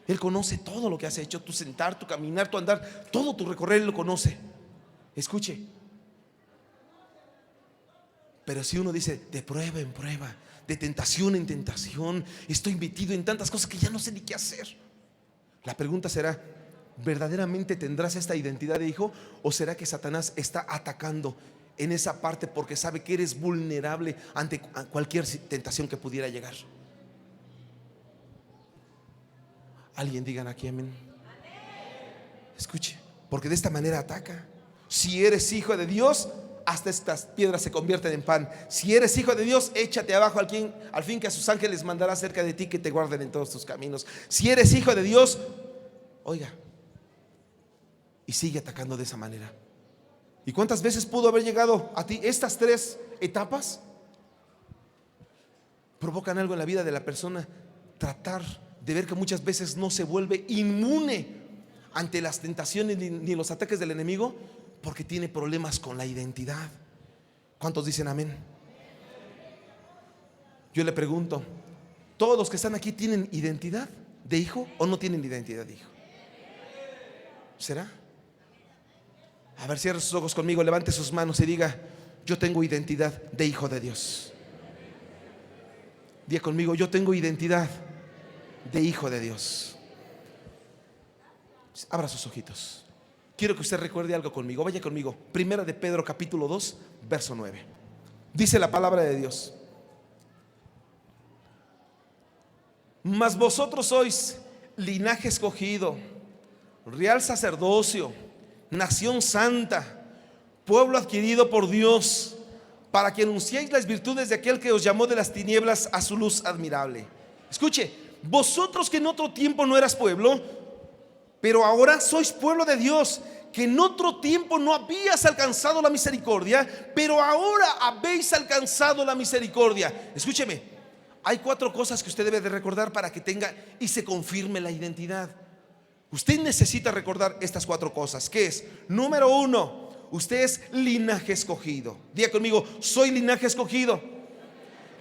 Él conoce todo lo que has hecho, tu sentar, tu caminar, tu andar, todo tu recorrer. Él lo conoce. Escuche, pero si uno dice de prueba en prueba, de tentación en tentación, estoy metido en tantas cosas que ya no sé ni qué hacer, la pregunta será: ¿verdaderamente tendrás esta identidad de hijo? ¿O será que Satanás está atacando en esa parte porque sabe que eres vulnerable ante cualquier tentación que pudiera llegar? Alguien digan aquí amén. Escuche, porque de esta manera ataca. Si eres hijo de Dios, hasta estas piedras se convierten en pan. Si eres hijo de Dios, échate abajo al fin que a sus ángeles mandará cerca de ti, que te guarden en todos tus caminos. Si eres hijo de Dios, oiga, y sigue atacando de esa manera. ¿Y cuántas veces pudo haber llegado a ti? Estas tres etapas provocan algo en la vida de la persona. Tratar de ver que muchas veces no se vuelve inmune ante las tentaciones ni los ataques del enemigo, porque tiene problemas con la identidad. ¿Cuántos dicen amén? Yo le pregunto: ¿todos los que están aquí tienen identidad de hijo o no tienen identidad de hijo? ¿Será? A ver, cierre sus ojos conmigo, levante sus manos y diga: yo tengo identidad de hijo de Dios. Diga conmigo: yo tengo identidad de hijo de Dios. Abra sus ojitos. Quiero que usted recuerde algo conmigo. Vaya conmigo, Primera de Pedro capítulo 2, verso 9. Dice la palabra de Dios: mas vosotros sois linaje escogido, real sacerdocio, nación santa, pueblo adquirido por Dios, para que anunciéis las virtudes de aquel que os llamó de las tinieblas a su luz admirable. Escuche, vosotros que en otro tiempo no eras pueblo, pero ahora sois pueblo de Dios, que en otro tiempo no habías alcanzado la misericordia, pero ahora habéis alcanzado la misericordia. Escúcheme, hay 4 cosas que usted debe de recordar para que tenga y se confirme la identidad. Usted necesita recordar estas 4 cosas. ¿Qué es? Número 1, usted es linaje escogido. Diga conmigo, soy linaje escogido.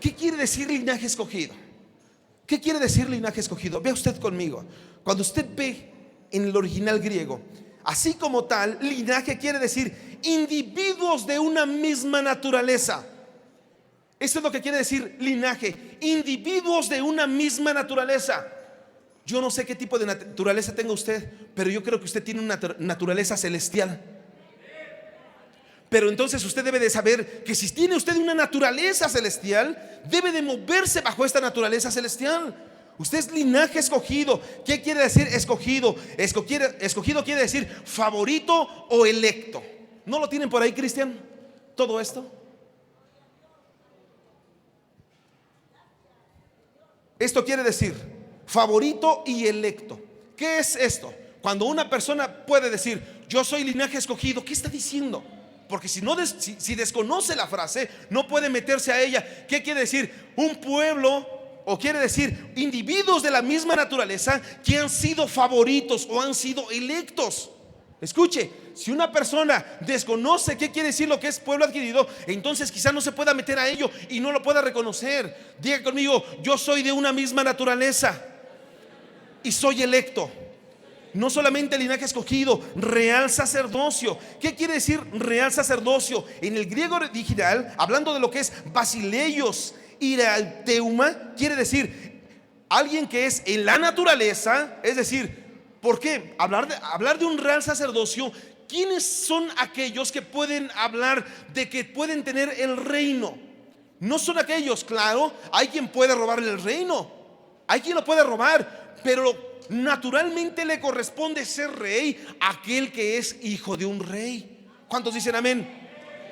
¿Qué quiere decir linaje escogido? ¿Qué quiere decir linaje escogido? Vea usted conmigo. Cuando usted ve en el original griego, así como tal, linaje quiere decir individuos de una misma naturaleza. Eso es lo que quiere decir linaje, individuos de una misma naturaleza. Yo no sé qué tipo de naturaleza tenga usted, pero yo creo que usted tiene una naturaleza celestial. Pero entonces usted debe de saber que si tiene usted una naturaleza celestial, debe de moverse bajo esta naturaleza celestial. Usted es linaje escogido. ¿Qué quiere decir escogido? Escogido quiere decir favorito o electo. ¿No lo tienen por ahí, Cristian? Todo esto. Esto quiere decir favorito y electo. ¿Qué es esto? Cuando una persona puede decir yo soy linaje escogido, ¿qué está diciendo? Porque si desconoce la frase, no puede meterse a ella. ¿Qué quiere decir? Un pueblo, o quiere decir individuos de la misma naturaleza que han sido favoritos o han sido electos. Escuche, si una persona desconoce qué quiere decir lo que es pueblo adquirido, entonces quizás no se pueda meter a ello y no lo pueda reconocer. Diga conmigo, yo soy de una misma naturaleza y soy electo. No solamente linaje escogido, real sacerdocio. ¿Qué quiere decir real sacerdocio? En el griego original, hablando de lo que es basileios, irateuma, quiere decir alguien que es en la naturaleza. Es decir, ¿por qué? Hablar de un real sacerdocio. ¿Quiénes son aquellos que pueden hablar de que pueden tener el reino? No son aquellos, claro, hay quien puede robarle el reino, hay quien lo puede robar, pero naturalmente le corresponde ser rey a aquel que es hijo de un rey. ¿Cuántos dicen amén?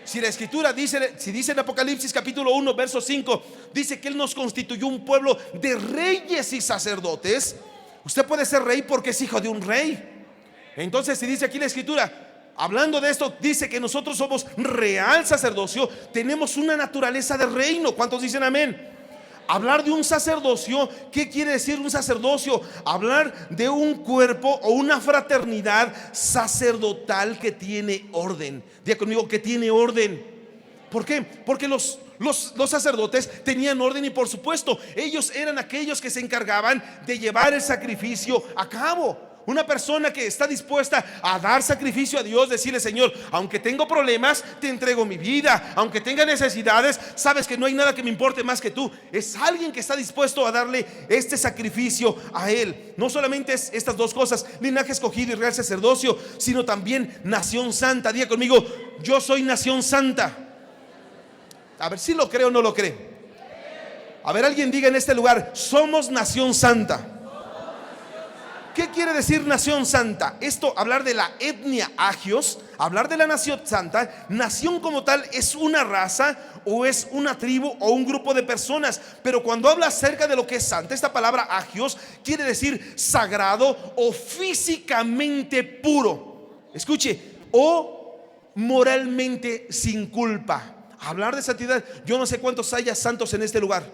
Si la escritura dice, si dice en Apocalipsis capítulo 1 verso 5, dice que Él nos constituyó un pueblo de reyes y sacerdotes. Usted puede ser rey porque es hijo de un rey. Entonces si dice aquí la escritura, hablando de esto, dice que nosotros somos real sacerdocio, tenemos una naturaleza de reino. ¿Cuántos dicen amén? Hablar de un sacerdocio, ¿qué quiere decir un sacerdocio? Hablar de un cuerpo o una fraternidad sacerdotal que tiene orden. Diga conmigo, que tiene orden. ¿Por qué? Porque los sacerdotes tenían orden y por supuesto ellos eran aquellos que se encargaban de llevar el sacrificio a cabo. Una persona que está dispuesta a dar sacrificio a Dios, decirle: Señor, aunque tengo problemas, te entrego mi vida. Aunque tenga necesidades, sabes que no hay nada que me importe más que tú. Es alguien que está dispuesto a darle este sacrificio a Él. No solamente es estas 2 cosas, linaje escogido y real sacerdocio, sino también nación santa. Diga conmigo, yo soy nación santa. A ver si lo cree o no lo cree. A ver, alguien diga en este lugar: somos nación santa. ¿Qué quiere decir nación santa? Esto, hablar de la etnia agios, hablar de la nación santa. Nación como tal es una raza o es una tribu o un grupo de personas. Pero cuando habla acerca de lo que es santa, esta palabra agios quiere decir sagrado o físicamente puro. Escuche, o moralmente sin culpa. Hablar de santidad, yo no sé cuántos haya santos en este lugar.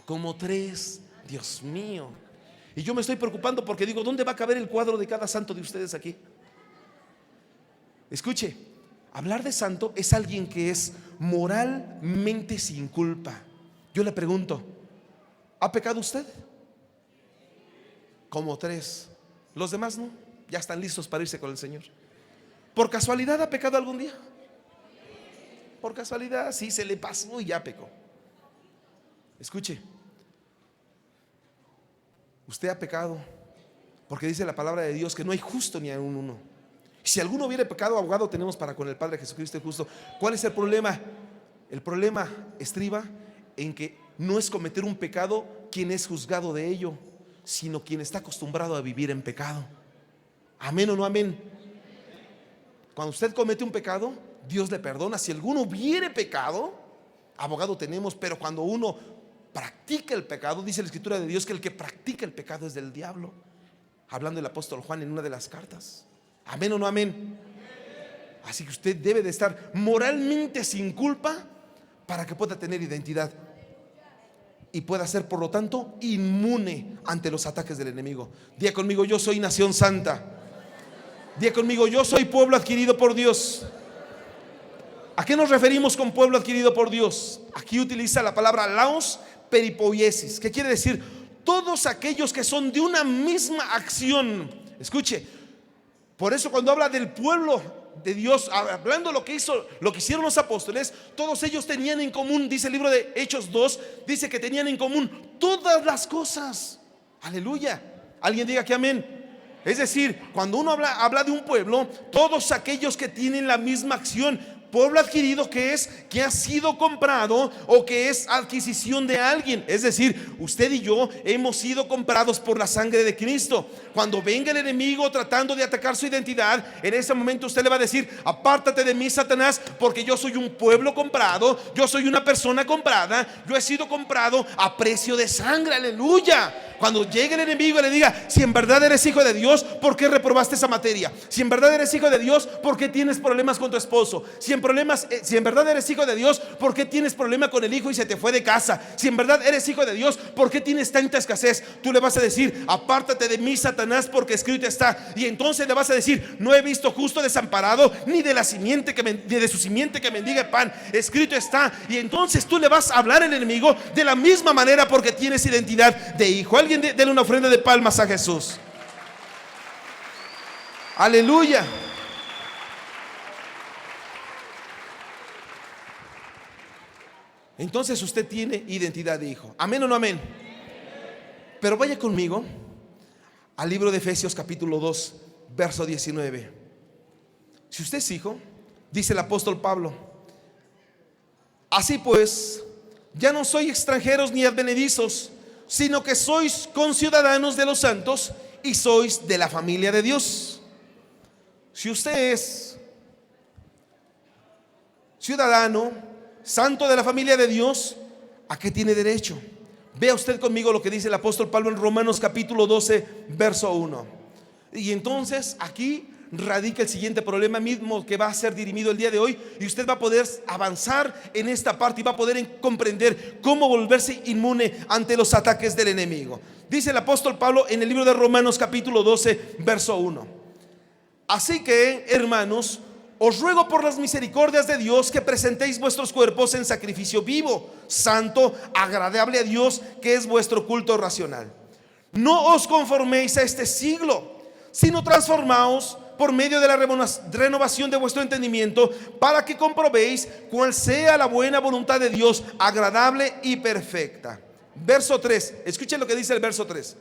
Como 3, Dios mío. Y yo me estoy preocupando porque digo, ¿dónde va a caber el cuadro de cada santo de ustedes aquí? Escuche, hablar de santo es alguien que es moralmente sin culpa. Yo le pregunto, ¿ha pecado usted? Como 3. Los demás no, ya están listos para irse con el Señor. ¿Por casualidad ha pecado algún día? Por casualidad, sí, se le pasó y ya pecó. Escuche, usted ha pecado porque dice la palabra de Dios que no hay justo ni aun uno. Si alguno hubiera pecado, abogado tenemos para con el Padre, Jesucristo el justo. ¿Cuál es el problema? El problema estriba en que no es cometer un pecado quien es juzgado de ello, sino quien está acostumbrado a vivir en pecado. ¿Amén o no amén? Cuando usted comete un pecado, Dios le perdona. Si alguno hubiere pecado, abogado tenemos. Pero cuando uno practica el pecado, dice la Escritura de Dios que el que practica el pecado es del diablo, hablando el apóstol Juan en una de las cartas. ¿Amén o no amén? Así que usted debe de estar moralmente sin culpa para que pueda tener identidad y pueda ser, por lo tanto, inmune ante los ataques del enemigo. Diga conmigo: yo soy nación santa. Diga conmigo: yo soy pueblo adquirido por Dios. ¿A qué nos referimos con pueblo adquirido por Dios? Aquí utiliza la palabra laos peripoiesis, que quiere decir todos aquellos que son de una misma acción. Escuche, por eso cuando habla del pueblo de Dios, hablando lo que hicieron los apóstoles, todos ellos tenían en común, dice el libro de Hechos 2, dice que tenían en común todas las cosas. Aleluya. Alguien diga que amén. Es decir, cuando uno habla de un pueblo, todos aquellos que tienen la misma acción. Pueblo adquirido, que es que ha sido comprado o que es adquisición de alguien. Es decir, usted y yo hemos sido comprados por la sangre de Cristo. Cuando venga el enemigo tratando de atacar su identidad, en ese momento usted le va a decir: apártate de mí, Satanás, porque yo soy un pueblo comprado, yo soy una persona comprada, yo he sido comprado a precio de sangre. Aleluya. Cuando llegue el enemigo y le diga: si en verdad eres hijo de Dios, ¿por qué reprobaste esa materia? Si en verdad eres hijo de Dios, ¿por qué tienes problemas con tu esposo? Si en verdad eres hijo de Dios, ¿por qué tienes problema con el hijo y se te fue de casa? Si en verdad eres hijo de Dios, ¿por qué tienes tanta escasez? Tú le vas a decir: apártate de mí, Satanás, porque escrito está. Y entonces le vas a decir: no he visto justo desamparado, ni de su simiente que mendigue pan. Escrito está. Y entonces tú le vas a hablar al enemigo de la misma manera, porque tienes identidad de hijo. Alguien déle una ofrenda de palmas a Jesús. Aleluya. Entonces usted tiene identidad de hijo. ¿Amén o no amén? Pero vaya conmigo al libro de Efesios capítulo 2, verso 19. Si usted es hijo, dice el apóstol Pablo: así pues, ya no sois extranjeros ni advenedizos, sino que sois conciudadanos de los santos y sois de la familia de Dios. Si usted es ciudadano, santo de la familia de Dios, ¿a qué tiene derecho? Vea usted conmigo lo que dice el apóstol Pablo en Romanos capítulo 12, verso 1. Y entonces aquí radica el siguiente problema mismo que va a ser dirimido el día de hoy, y usted va a poder avanzar en esta parte y va a poder comprender cómo volverse inmune ante los ataques del enemigo. Dice el apóstol Pablo en el libro de Romanos capítulo 12, verso 1: así que, hermanos, os ruego por las misericordias de Dios que presentéis vuestros cuerpos en sacrificio vivo, santo, agradable a Dios, que es vuestro culto racional. No os conforméis a este siglo, sino transformaos por medio de la renovación de vuestro entendimiento, para que comprobéis cuál sea la buena voluntad de Dios, agradable y perfecta. Verso 3, escuchen lo que dice el verso 3.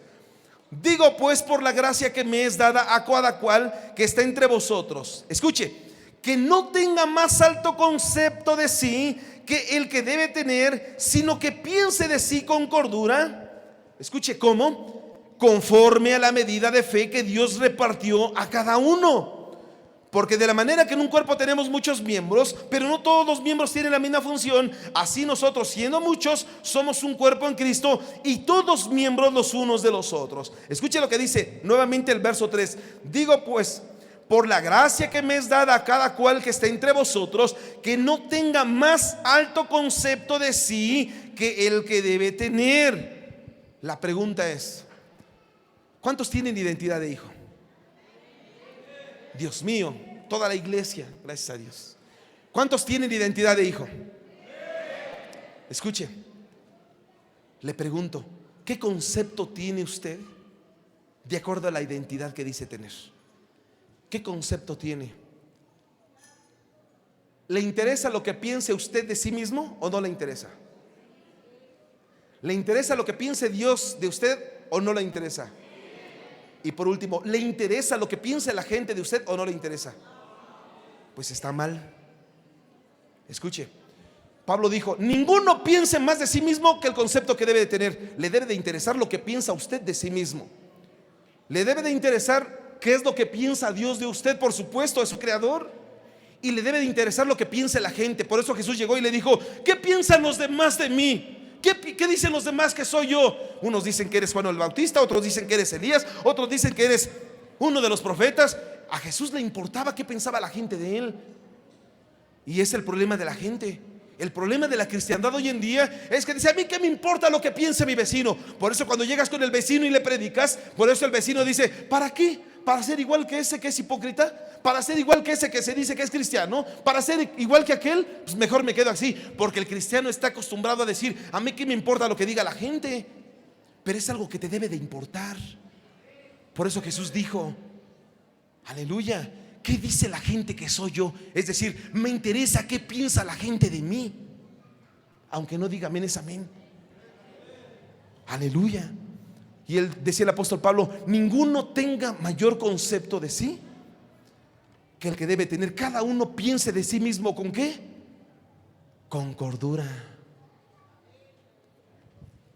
Digo pues, por la gracia que me es dada a cada cual que está entre vosotros, escuche, que no tenga más alto concepto de sí que el que debe tener, sino que piense de sí con cordura. Escuche, ¿cómo? Conforme a la medida de fe que Dios repartió a cada uno. Porque de la manera que en un cuerpo tenemos muchos miembros, pero no todos los miembros tienen la misma función, así nosotros, siendo muchos, somos un cuerpo en Cristo, y todos miembros los unos de los otros. Escuche lo que dice nuevamente el verso 3. Digo pues, por la gracia que me es dada a cada cual que esté entre vosotros, que no tenga más alto concepto de sí que el que debe tener. La pregunta es: ¿cuántos tienen identidad de hijo? Dios mío, toda la iglesia, gracias a Dios. ¿Cuántos tienen identidad de hijo? Escuche, le pregunto: ¿qué concepto tiene usted de acuerdo a la identidad que dice tener? ¿Qué concepto tiene? ¿Le interesa lo que piense usted de sí mismo o no le interesa? ¿Le interesa lo que piense Dios de usted o no le interesa? Y por último, ¿le interesa lo que piense la gente de usted o no le interesa? Pues está mal. Escuche, Pablo dijo: ninguno piense más de sí mismo que el concepto que debe de tener. Le debe de interesar lo que piensa usted de sí mismo. Le debe de interesar qué es lo que piensa Dios de usted, por supuesto, es su creador. Y le debe de interesar lo que piense la gente. Por eso Jesús llegó y le dijo: ¿qué piensan los demás de mí? ¿Qué dicen los demás que soy yo? Unos dicen que eres Juan el Bautista, otros dicen que eres Elías, otros dicen que eres uno de los profetas. A Jesús le importaba qué pensaba la gente de él. Y es el problema de la gente. El problema de la cristiandad hoy en día es que dice: a mí qué me importa lo que piense mi vecino. Por eso cuando llegas con el vecino y le predicas, por eso el vecino dice: ¿para qué? ¿Para ser igual que ese que es hipócrita? ¿Para ser igual que ese que se dice que es cristiano? ¿Para ser igual que aquel? Pues mejor me quedo así. Porque el cristiano está acostumbrado a decir: a mí qué me importa lo que diga la gente. Pero es algo que te debe de importar. Por eso Jesús dijo: aleluya, ¿qué dice la gente que soy yo? Es decir, me interesa qué piensa la gente de mí. Aunque no diga amén, es amén. Aleluya. Y él decía, el apóstol Pablo: ninguno tenga mayor concepto de sí que el que debe tener. Cada uno piense de sí mismo ¿con qué? Con cordura.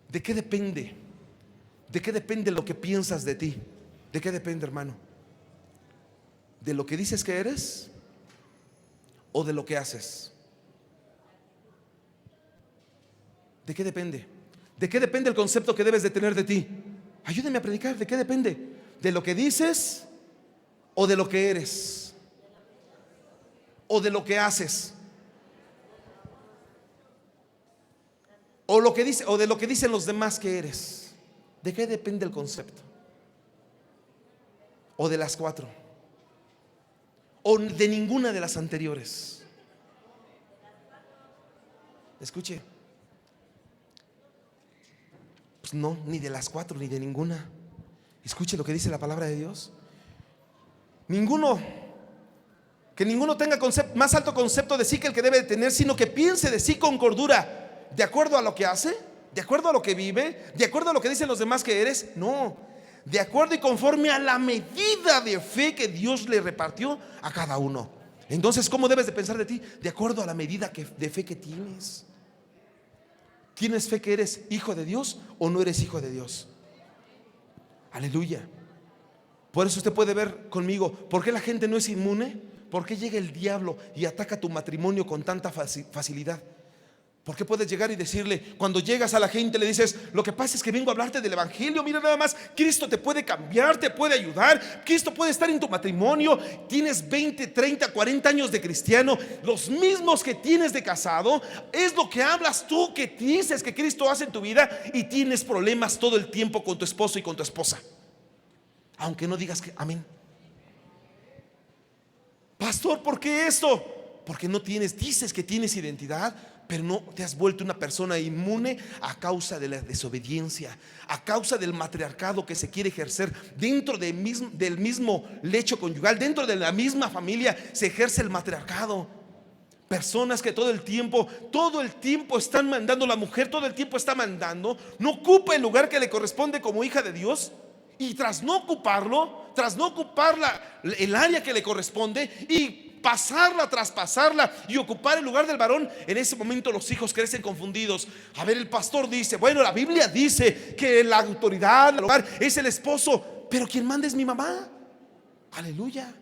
¿De qué depende? ¿De qué depende lo que piensas de ti? ¿De qué depende, hermano? ¿De lo que dices que eres o de lo que haces? ¿De qué depende? ¿De qué depende el concepto que debes de tener de ti? Ayúdeme a predicar. ¿De qué depende? ¿De lo que dices o de lo que eres? ¿O de lo que haces? ¿O lo que dice, o de lo que dicen los demás que eres? ¿De qué depende el concepto? ¿O de las cuatro? ¿O de ninguna de las anteriores? Escuche. Pues no, ni de las cuatro ni de ninguna. Escuche lo que dice la palabra de Dios. Que ninguno tenga más alto concepto de sí que el que debe de tener, sino que piense de sí con cordura, de acuerdo a lo que hace, de acuerdo a lo que vive, de acuerdo a lo que dicen los demás que eres. No, de acuerdo y conforme a la medida de fe que Dios le repartió a cada uno. Entonces, ¿cómo debes de pensar de ti? De acuerdo a la medida de fe que tienes. ¿Tienes fe que eres hijo de Dios o no eres hijo de Dios? Aleluya. Por eso usted puede ver conmigo ¿por qué la gente no es inmune? ¿Por qué llega el diablo y ataca tu matrimonio con tanta facilidad? ¿Por qué puedes llegar y decirle, cuando llegas a la gente le dices: lo que pasa es que vengo a hablarte del evangelio, mira nada más, Cristo te puede cambiar, te puede ayudar, Cristo puede estar en tu matrimonio, tienes 20, 30, 40 años de cristiano, los mismos que tienes de casado, es lo que hablas tú, que dices que Cristo hace en tu vida, y tienes problemas todo el tiempo con tu esposo y con tu esposa, aunque no digas que amén. Pastor, ¿por qué esto? Porque no dices que tienes identidad, pero no te has vuelto una persona inmune a causa de la desobediencia, a causa del matriarcado que se quiere ejercer dentro del mismo lecho conyugal, dentro de la misma familia se ejerce el matriarcado. Personas que todo el tiempo están mandando, la mujer todo el tiempo está mandando, no ocupa el lugar que le corresponde como hija de Dios, y tras no ocuparlo, el área que le corresponde, y traspasarla y ocupar el lugar del varón, en ese momento los hijos crecen confundidos. A ver, el pastor dice, bueno, la Biblia dice que la autoridad del hogar es el esposo, pero quien manda es mi mamá. Aleluya.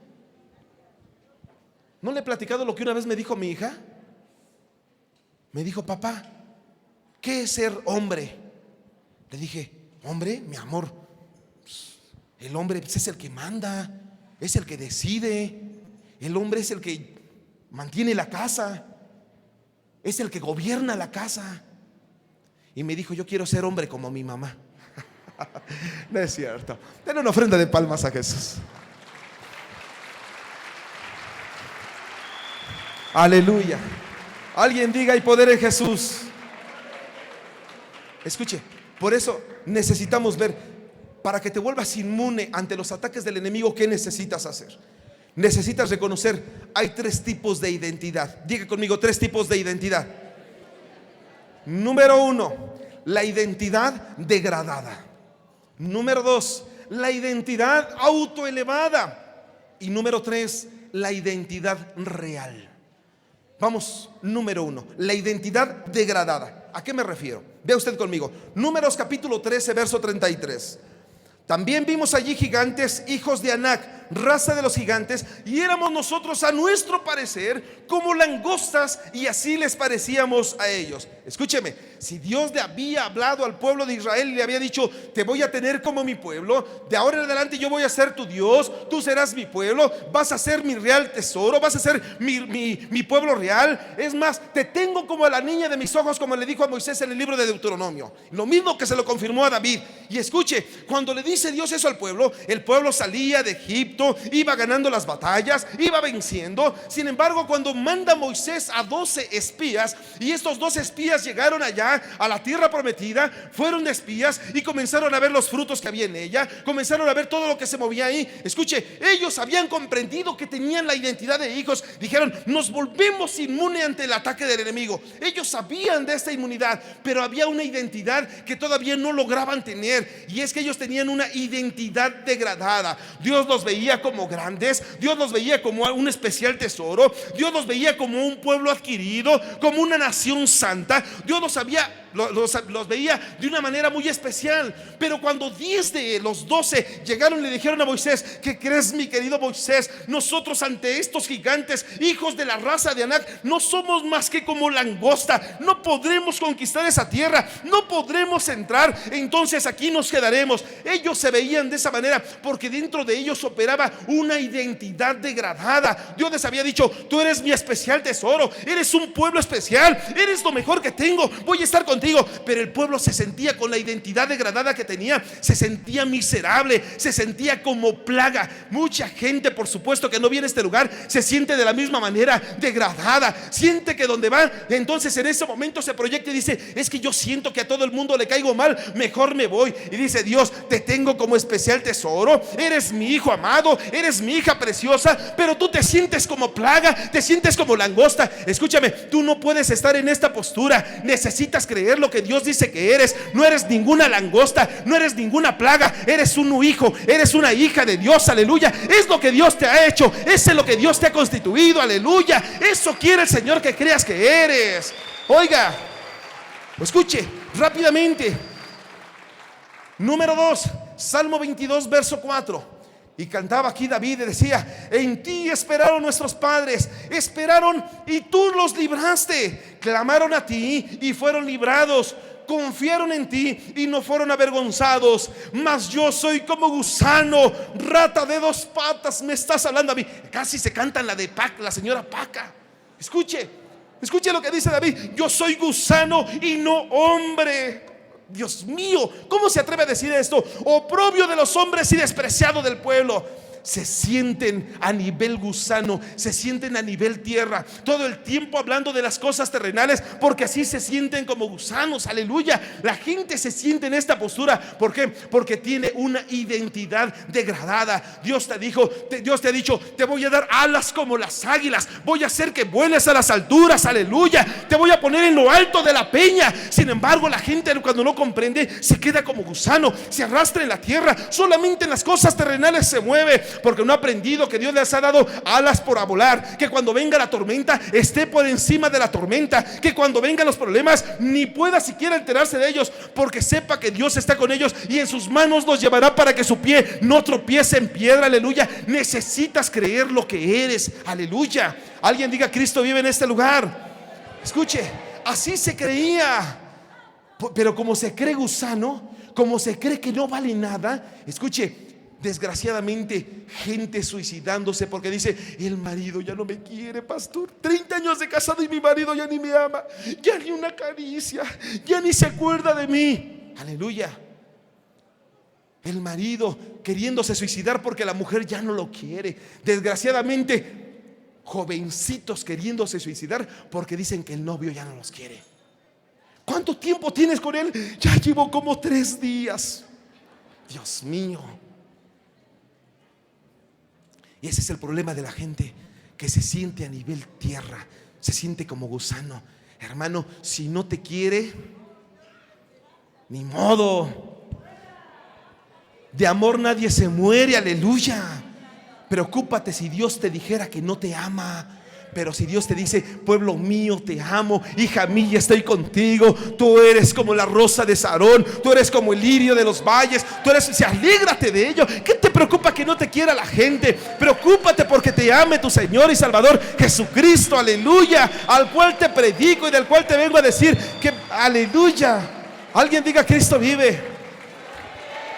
¿No le he platicado lo que una vez me dijo mi hija? Me dijo: papá, ¿qué es ser hombre? Le dije: hombre, mi amor, el hombre es el que manda, es el que decide. El hombre es el que mantiene la casa, es el que gobierna la casa. Y me dijo: yo quiero ser hombre como mi mamá. No es cierto. Den una ofrenda de palmas a Jesús. Aleluya. Alguien diga: hay poder en Jesús. Escuche, por eso necesitamos ver, para que te vuelvas inmune ante los ataques del enemigo, ¿qué necesitas hacer? Necesitas reconocer, hay 3 tipos de identidad. Diga conmigo: 3 tipos de identidad. Número 1, la identidad degradada. Número 2, la identidad autoelevada. Y número 3, la identidad real. Vamos, número 1, la identidad degradada. ¿A qué me refiero? Vea usted conmigo, Números capítulo 13, verso 33. También vimos allí gigantes, hijos de Anac, raza de los gigantes, y éramos nosotros a nuestro parecer como langostas, y así les parecíamos a ellos. Escúcheme, si Dios le había hablado al pueblo de Israel y le había dicho: te voy a tener como mi pueblo, de ahora en adelante yo voy a ser tu Dios, tú serás mi pueblo, vas a ser mi real tesoro, vas a ser mi pueblo real. Es más, te tengo como a la niña de mis ojos, como le dijo a Moisés en el libro de Deuteronomio. Lo mismo que se lo confirmó a David. Y escuche, cuando le dice Dios eso al pueblo, el pueblo salía de Egipto, iba ganando las batallas, iba venciendo. Sin embargo, cuando manda Moisés a 12 espías, y estos 12 espías llegaron allá a la tierra prometida, fueron de espías y comenzaron a ver los frutos que había en ella, comenzaron a ver todo lo que se movía ahí. Escuche, ellos habían comprendido que tenían la identidad de hijos. Dijeron: nos volvemos inmunes ante el ataque del enemigo. Ellos sabían de esta inmunidad, pero había una identidad que todavía no lograban tener, y es que ellos tenían una identidad degradada. Dios los veía como grandes, Dios los veía como un especial tesoro, Dios los veía como un pueblo adquirido, como una nación santa. Dios los veía de una manera muy especial. Pero cuando 10 de los 12 llegaron y le dijeron a Moisés: ¿qué crees, mi querido Moisés? Nosotros ante estos gigantes, hijos de la raza de Anac, no somos más que como langosta, no podremos conquistar esa tierra, no podremos entrar, entonces aquí nos quedaremos. Ellos se veían de esa manera porque dentro de ellos operaba una identidad degradada. Dios les había dicho: tú eres mi especial tesoro, eres un pueblo especial, eres lo mejor que tengo, voy a estar contigo. Pero el pueblo se sentía, con la identidad degradada que tenía, se sentía miserable, se sentía como plaga. Mucha gente, por supuesto, que no viene a este lugar, se siente de la misma manera, degradada. Siente que donde va, entonces en ese momento se proyecta y dice: es que yo siento que a todo el mundo le caigo mal, mejor me voy. Y dice Dios: te tengo como especial tesoro, eres mi hijo amado, eres mi hija preciosa, pero tú te sientes como plaga, te sientes como langosta. Escúchame, tú no puedes estar en esta postura. Necesitas creer lo que Dios dice que eres. No eres ninguna langosta, no eres ninguna plaga, eres un hijo, eres una hija de Dios. Aleluya. Es lo que Dios te ha hecho, es lo que Dios te ha constituido. Aleluya. Eso quiere el Señor, que creas que eres. Oiga, escuche rápidamente. Número 2, Salmo 22, verso 4. Y cantaba aquí David y decía: en ti esperaron nuestros padres, esperaron y tú los libraste. Clamaron a ti y fueron librados, confiaron en ti y no fueron avergonzados. Mas yo soy como gusano, rata de 2 patas. Me estás hablando a mí. Casi se canta la de Paca, la señora Paca. Escuche lo que dice David: yo soy gusano y no hombre. Dios mío, ¿cómo se atreve a decir esto? Oprobio de los hombres y despreciado del pueblo. Se sienten a nivel gusano, se sienten a nivel tierra, todo el tiempo hablando de las cosas terrenales, porque así se sienten como gusanos. Aleluya. La gente se siente en esta postura. ¿Por qué? Porque tiene una identidad degradada. Dios te ha dicho: te voy a dar alas como las águilas, voy a hacer que vueles a las alturas. Aleluya. Te voy a poner en lo alto de la peña. Sin embargo, la gente, cuando no comprende, se queda como gusano, se arrastra en la tierra, solamente en las cosas terrenales se mueve, porque no ha aprendido que Dios les ha dado alas para volar, que cuando venga la tormenta esté por encima de la tormenta, que cuando vengan los problemas ni pueda siquiera enterarse de ellos, porque sepa que Dios está con ellos y en sus manos los llevará para que su pie no tropiece en piedra. Aleluya. Necesitas creer lo que eres. Aleluya. Alguien diga: Cristo vive en este lugar. Escuche, así se creía. Pero como se cree gusano, como se cree que no vale nada, escuche, desgraciadamente, gente suicidándose porque dice: el marido ya no me quiere, pastor. 30 años de casado y mi marido ya ni me ama, ya ni una caricia, ya ni se acuerda de mí. Aleluya. El marido queriéndose suicidar porque la mujer ya no lo quiere. Desgraciadamente, jovencitos queriéndose suicidar porque dicen que el novio ya no los quiere. ¿Cuánto tiempo tienes con él? Ya llevo como 3 días. Dios mío. Y ese es el problema de la gente, que se siente a nivel tierra, se siente como gusano. Hermano, si no te quiere, ni modo. De amor nadie se muere. Aleluya. Preocúpate si Dios te dijera que no te ama. Pero si Dios te dice: pueblo mío, te amo, hija mía, estoy contigo, tú eres como la rosa de Sarón, tú eres como el lirio de los valles, tú eres, alégrate de ello. ¿Qué te preocupa que no te quiera la gente? Preocúpate porque te ame tu Señor y Salvador Jesucristo, aleluya, al cual te predico y del cual te vengo a decir que, aleluya. Alguien diga: Cristo vive.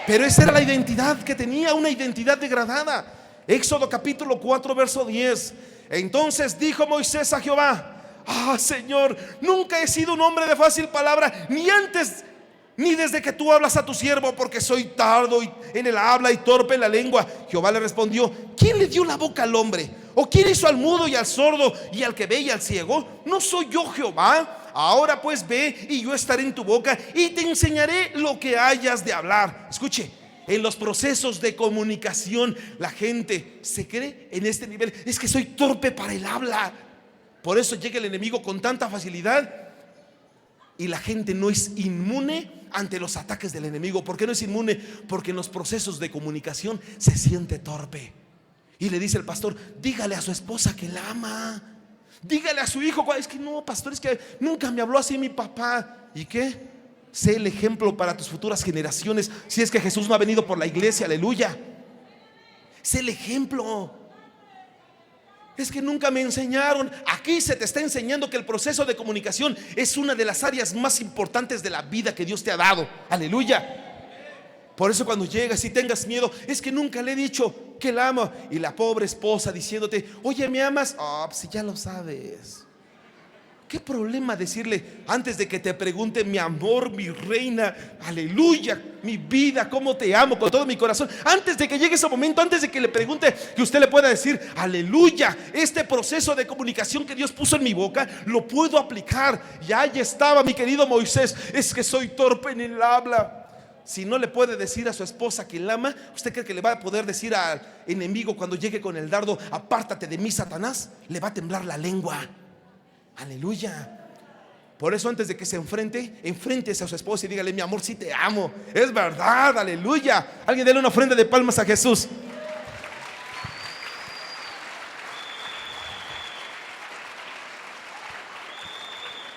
Pero esa era la identidad que tenía, una identidad degradada. Éxodo capítulo 4 verso 10. Entonces dijo Moisés a Jehová: Señor, nunca he sido un hombre de fácil palabra, ni antes ni desde que tú hablas a tu siervo, porque soy tardo en el habla y torpe en la lengua. Jehová le respondió: ¿quién le dio la boca al hombre? ¿O quién hizo al mudo y al sordo y al que ve y al ciego? ¿No soy yo Jehová? Ahora pues ve, y yo estaré en tu boca y te enseñaré lo que hayas de hablar. Escuche, en los procesos de comunicación la gente se cree en este nivel: es que soy torpe para el habla. Por eso llega el enemigo con tanta facilidad. Y la gente no es inmune ante los ataques del enemigo. ¿Por qué no es inmune? Porque en los procesos de comunicación se siente torpe. Y le dice el pastor: dígale a su esposa que la ama. Dígale a su hijo: es que no, pastor, es que nunca me habló así mi papá. ¿Y qué? Sé el ejemplo para tus futuras generaciones. Si es que Jesús no ha venido por la iglesia, aleluya. Sé el ejemplo. Es que nunca me enseñaron. Aquí se te está enseñando que el proceso de comunicación es una de las áreas más importantes de la vida que Dios te ha dado, aleluya. Por eso cuando llegas y tengas miedo: es que nunca le he dicho que la amo. Y la pobre esposa diciéndote: oye, ¿me amas? Pues si ya lo sabes. ¿Qué problema decirle antes de que te pregunte: mi amor, mi reina, aleluya, mi vida, cómo te amo con todo mi corazón? Antes de que llegue ese momento, antes de que le pregunte, que usted le pueda decir: aleluya, este proceso de comunicación que Dios puso en mi boca lo puedo aplicar. Y ahí estaba mi querido Moisés: es que soy torpe en el habla. Si no le puede decir a su esposa que la ama, ¿usted cree que le va a poder decir al enemigo cuando llegue con el dardo: apártate de mí, Satanás? Le va a temblar la lengua. Aleluya. Por eso antes de que se enfréntese a su esposa y dígale: mi amor, sí te amo. Es verdad, aleluya. Alguien déle una ofrenda de palmas a Jesús.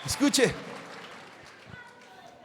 Escuche,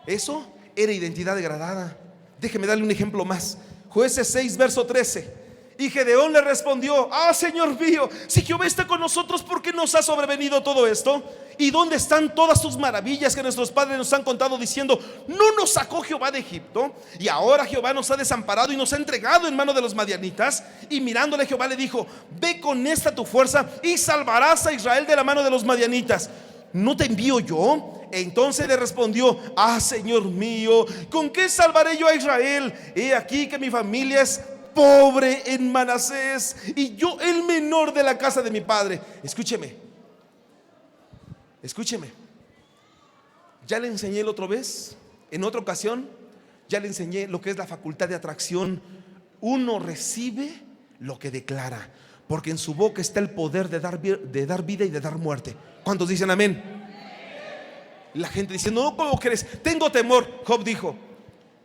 eso era identidad degradada. Déjeme darle un ejemplo más. Jueces 6 verso 13. Y Gedeón le respondió: Señor mío, si Jehová está con nosotros, ¿por qué nos ha sobrevenido todo esto? ¿Y dónde están todas tus maravillas que nuestros padres nos han contado, diciendo: no nos sacó Jehová de Egipto? Y ahora Jehová nos ha desamparado y nos ha entregado en mano de los madianitas. Y mirándole, Jehová le dijo: ve con esta tu fuerza y salvarás a Israel de la mano de los madianitas. ¿No te envío yo? Entonces le respondió: Señor mío, ¿con qué salvaré yo a Israel? He aquí que mi familia es pobre en Manasés, y yo el menor de la casa de mi padre. Escúcheme. Ya le enseñé la otra vez, en otra ocasión, ya le enseñé lo que es la facultad de atracción. Uno recibe lo que declara, porque en su boca está el poder de dar vida y de dar muerte. ¿Cuántos dicen amén? La gente dice: no, ¿cómo crees? Tengo temor. Job dijo: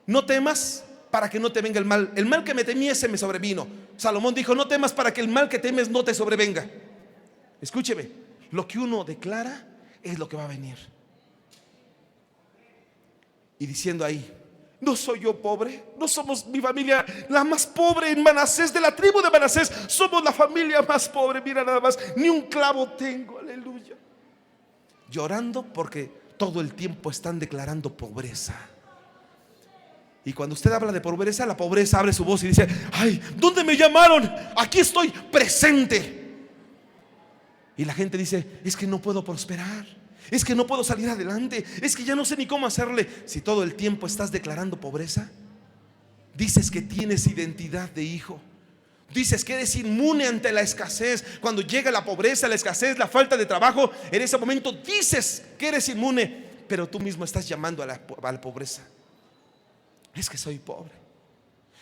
no temas para que no te venga el mal. El mal que me temía se me sobrevino. Salomón dijo: no temas para que el mal que temes no te sobrevenga. Escúcheme, lo que uno declara es lo que va a venir. Y diciendo ahí: ¿no soy yo pobre? ¿No somos mi familia la más pobre en Manasés? De la tribu de Manasés somos la familia más pobre. Mira nada más, ni un clavo tengo, aleluya. Llorando porque todo el tiempo están declarando pobreza. Y cuando usted habla de pobreza, la pobreza abre su voz y dice: ¿dónde me llamaron? Aquí estoy presente. Y la gente dice: es que no puedo prosperar, es que no puedo salir adelante, es que ya no sé ni cómo hacerle. Si todo el tiempo estás declarando pobreza, dices que tienes identidad de hijo, dices que eres inmune ante la escasez. Cuando llega la pobreza, la escasez, la falta de trabajo, en ese momento dices que eres inmune, pero tú mismo estás llamando a la pobreza. Es que soy pobre,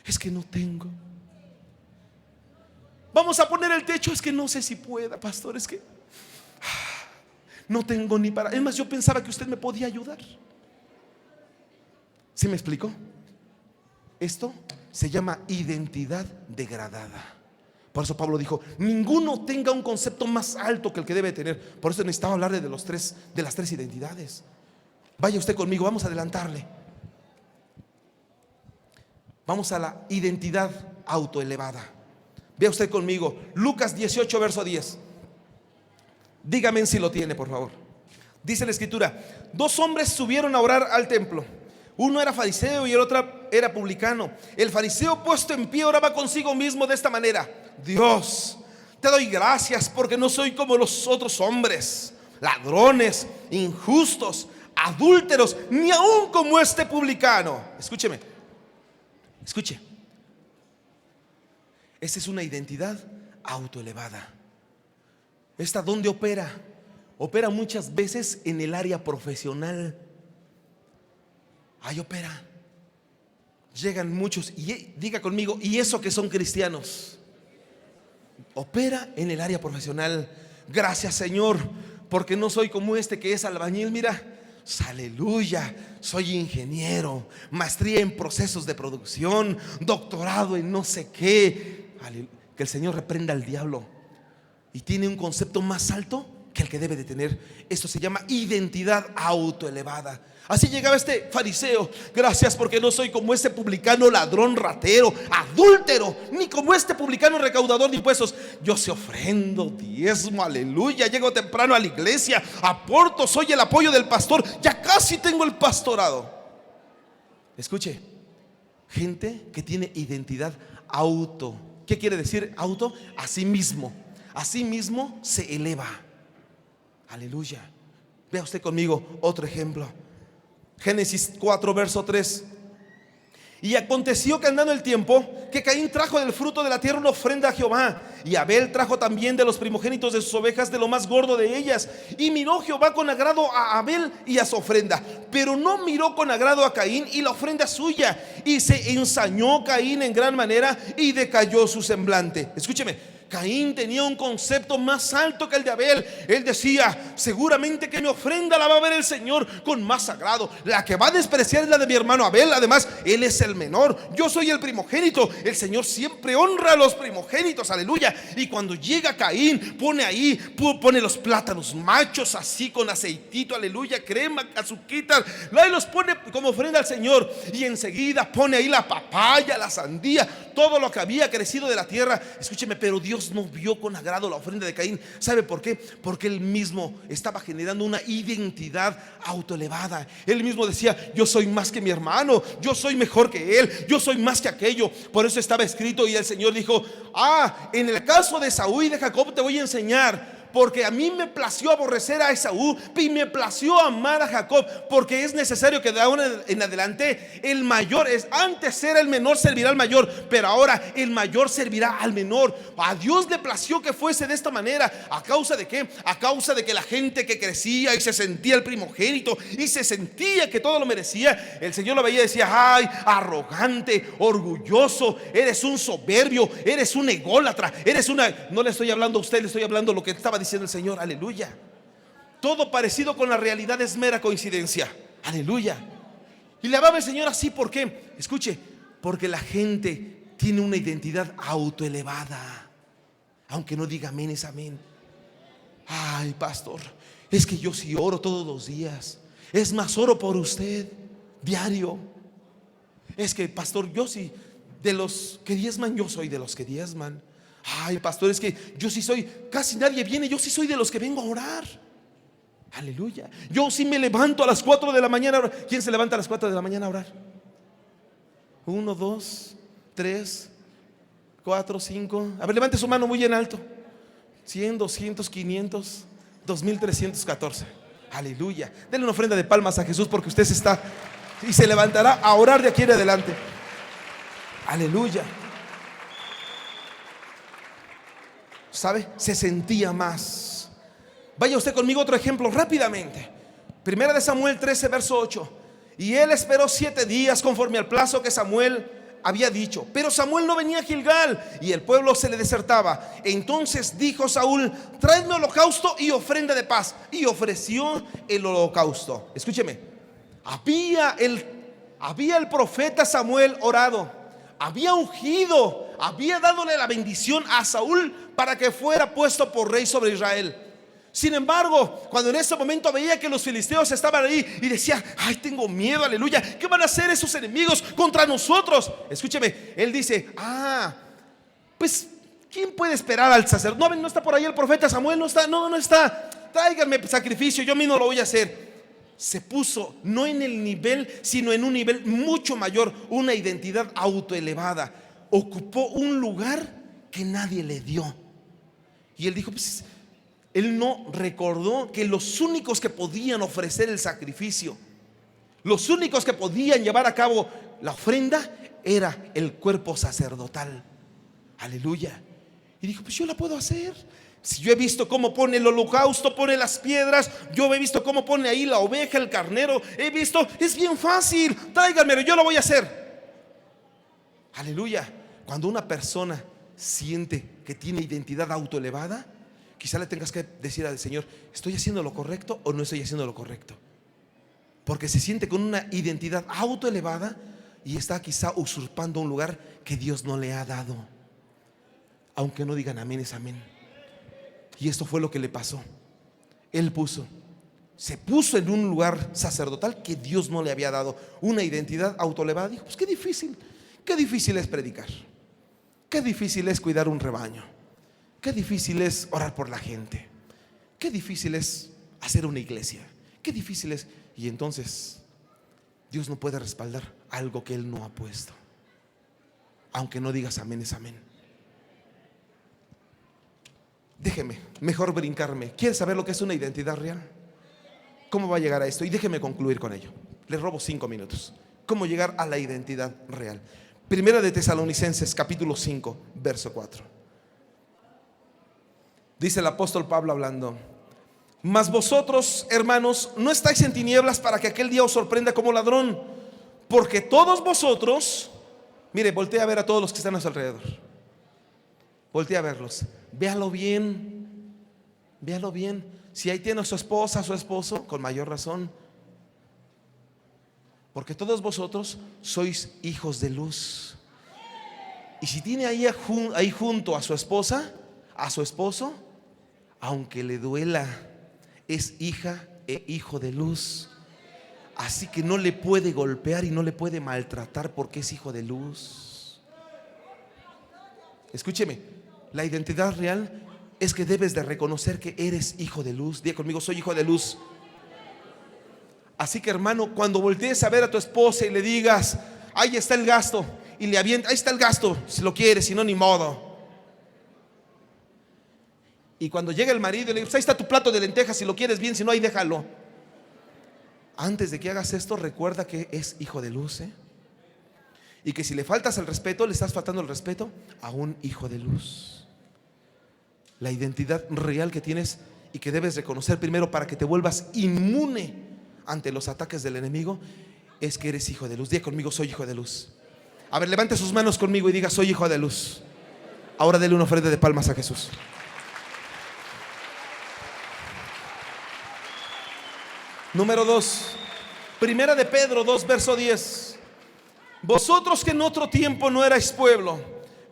es que no tengo. Vamos a poner el techo: es que no sé si pueda, pastor, es que no tengo ni para. Es más, yo pensaba que usted me podía ayudar. ¿Sí me explicó? Esto se llama identidad degradada. Por eso Pablo dijo: ninguno tenga un concepto más alto que el que debe tener. Por eso necesitaba hablarle de las tres identidades. Vaya usted conmigo, vamos a adelantarle. Vamos a la identidad autoelevada. Vea usted conmigo Lucas 18 verso 10. Dígame si lo tiene, por favor. Dice la escritura: dos hombres subieron a orar al templo. Uno era fariseo y el otro era publicano. El fariseo, puesto en pie, oraba consigo mismo de esta manera: Dios, te doy gracias porque no soy como los otros hombres, ladrones, injustos, adúlteros, ni aún como este publicano. Escúcheme, escuche. Esta es una identidad autoelevada. ¿Esta dónde opera? Opera muchas veces en el área profesional. Ahí opera. Llegan muchos, y diga conmigo, y eso que son cristianos. Opera en el área profesional. Gracias, Señor, porque no soy como este que es albañil. Mira, aleluya, soy ingeniero, maestría en procesos de producción, doctorado en no sé qué. Que el Señor reprenda al diablo. Y tiene un concepto más alto que el que debe de tener. Esto se llama identidad autoelevada. Así llegaba este fariseo: gracias porque no soy como este publicano, ladrón, ratero, adúltero, ni como este publicano recaudador de impuestos. Yo se ofrendo, diezmo, aleluya, llego temprano a la iglesia, aporto, soy el apoyo del pastor, ya casi tengo el pastorado. Escuche, gente que tiene identidad auto. ¿Qué quiere decir auto? A sí mismo. A sí mismo se eleva. Aleluya. Vea usted conmigo otro ejemplo. Génesis 4 verso 3. Y aconteció que andando el tiempo, que Caín trajo del fruto de la tierra una ofrenda a Jehová, y Abel trajo también de los primogénitos de sus ovejas, de lo más gordo de ellas. Y miró Jehová con agrado a Abel y a su ofrenda, pero no miró con agrado a Caín y la ofrenda suya. Y se ensañó Caín en gran manera y decayó su semblante. Escúcheme, Caín tenía un concepto más alto que el de Abel. Él decía: seguramente que mi ofrenda la va a ver el Señor con más agrado. La que va a despreciar es la de mi hermano Abel. Además, él es el menor, yo soy el primogénito. El Señor siempre honra a los primogénitos, aleluya. Y cuando llega Caín, pone los plátanos machos así con aceitito, aleluya, crema, azuquitas, ahí los pone como ofrenda al Señor. Y enseguida pone ahí la papaya, la sandía, todo lo que había crecido de la tierra. Escúcheme, pero Dios no vio con agrado la ofrenda de Caín. ¿Sabe por qué? Porque él mismo estaba generando una identidad autoelevada. Él mismo decía: yo soy más que mi hermano, yo soy mejor que él, yo soy más que aquello. Por eso estaba escrito, y el Señor dijo: en el caso de Saúl y de Jacob te voy a enseñar, porque a mí me plació aborrecer a Esaú y me plació amar a Jacob, porque es necesario que de ahora en adelante el mayor antes era el menor, servirá al mayor, pero ahora el mayor servirá al menor. A Dios le plació que fuese de esta manera. ¿A causa de qué? A causa de que la gente que crecía y se sentía el primogénito y se sentía que todo lo merecía, el Señor lo veía y decía: ay, arrogante, orgulloso, eres un soberbio, eres un ególatra, eres una... No le estoy hablando a usted, le estoy hablando lo que estaba diciendo el Señor, aleluya. Todo parecido con la realidad es mera coincidencia, aleluya. Y le amaba el Señor así, ¿por qué? Escuche, porque la gente tiene una identidad autoelevada, aunque no diga amén, es amén. Ay, pastor, es que yo sí oro todos los días, es más, oro por usted diario. Es que, pastor, yo sí, de los que diezman, yo soy de los que diezman. Ay, pastor, es que yo sí soy, casi nadie viene, yo sí soy de los que vengo a orar. Aleluya. Yo sí me levanto a las 4 de la mañana a orar. ¿Quién se levanta a las 4 de la mañana a orar? 1, 2, 3, 4, 5. A ver, levante su mano muy en alto. 100, 200, 500, 2314. Aleluya. Denle una ofrenda de palmas a Jesús, porque usted está y se levantará a orar de aquí en adelante. Aleluya. ¿Sabe? Se sentía más. Vaya usted conmigo otro ejemplo rápidamente. Primera de Samuel 13 verso 8. Y él esperó 7 días conforme al plazo que Samuel había dicho, pero Samuel no venía a Gilgal y el pueblo se le desertaba. Entonces dijo Saúl: traedme holocausto y ofrenda de paz. Y ofreció el holocausto. Escúcheme, había el profeta Samuel orado, había ungido había dadole la bendición a Saúl para que fuera puesto por rey sobre Israel. Sin embargo, cuando en ese momento veía que los filisteos estaban ahí y decía: ay, tengo miedo, aleluya, ¿qué van a hacer esos enemigos contra nosotros? Escúcheme, él dice: pues ¿quién puede esperar al sacerdote? No está por ahí el profeta Samuel, no está. Tráiganme sacrificio, yo mismo lo voy a hacer. Se puso no en el nivel, sino en un nivel mucho mayor, una identidad autoelevada. Ocupó un lugar que nadie le dio. Y él dijo, pues, él no recordó que los únicos que podían ofrecer el sacrificio, los únicos que podían llevar a cabo la ofrenda, era el cuerpo sacerdotal. Aleluya. Y dijo, pues yo la puedo hacer. Si yo he visto cómo pone el holocausto, pone las piedras, yo he visto cómo pone ahí la oveja, el carnero, he visto, es bien fácil, tráiganmelo, yo lo voy a hacer. Aleluya. Cuando una persona siente que tiene identidad autoelevada, quizá le tengas que decir al Señor, ¿estoy haciendo lo correcto o no estoy haciendo lo correcto? Porque se siente con una identidad autoelevada y está quizá usurpando un lugar que Dios no le ha dado. Aunque no digan amén, es amén. Y esto fue lo que le pasó. Él se puso en un lugar sacerdotal que Dios no le había dado, una identidad autoelevada. Dijo, pues qué difícil es predicar, qué difícil es cuidar un rebaño, qué difícil es orar por la gente, qué difícil es hacer una iglesia, qué difícil es. Y entonces Dios no puede respaldar algo que Él no ha puesto. Aunque no digas amén, es amén. Déjeme mejor brincarme. ¿Quieres saber lo que es una identidad real? ¿Cómo va a llegar a esto? Y déjeme concluir con ello. Les robo 5 minutos. ¿Cómo llegar a la identidad real? Primera de Tesalonicenses, capítulo 5, verso 4. Dice el apóstol Pablo hablando: mas vosotros, hermanos, no estáis en tinieblas para que aquel día os sorprenda como ladrón, porque todos vosotros, mire, voltea a ver a todos los que están a su alrededor. Voltea a verlos. Véalo bien. Véalo bien. Si ahí tiene a su esposa, a su esposo, con mayor razón. Porque todos vosotros sois hijos de luz. Y si tiene ahí junto a su esposa, a su esposo, aunque le duela, es hija e hijo de luz. Así que no le puede golpear y no le puede maltratar porque es hijo de luz. Escúcheme, la identidad real es que debes de reconocer que eres hijo de luz. Diga conmigo, soy hijo de luz. Así que, hermano, cuando voltees a ver a tu esposa y le digas, ahí está el gasto, y le avienta, ahí está el gasto, si lo quieres, si no, ni modo. Y cuando llega el marido y le dices, ahí está tu plato de lentejas, si lo quieres bien, si no, ahí déjalo. Antes de que hagas esto, recuerda que es hijo de luz, y que si le faltas el respeto, le estás faltando el respeto a un hijo de luz. La identidad real que tienes y que debes reconocer primero para que te vuelvas inmune ante los ataques del enemigo es que eres hijo de luz. Diga conmigo, soy hijo de luz. A ver, levante sus manos conmigo y diga, soy hijo de luz. Ahora dele una ofrenda de palmas a Jesús. Número 2, Primera de Pedro 2, verso 10. Vosotros que en otro tiempo no erais pueblo,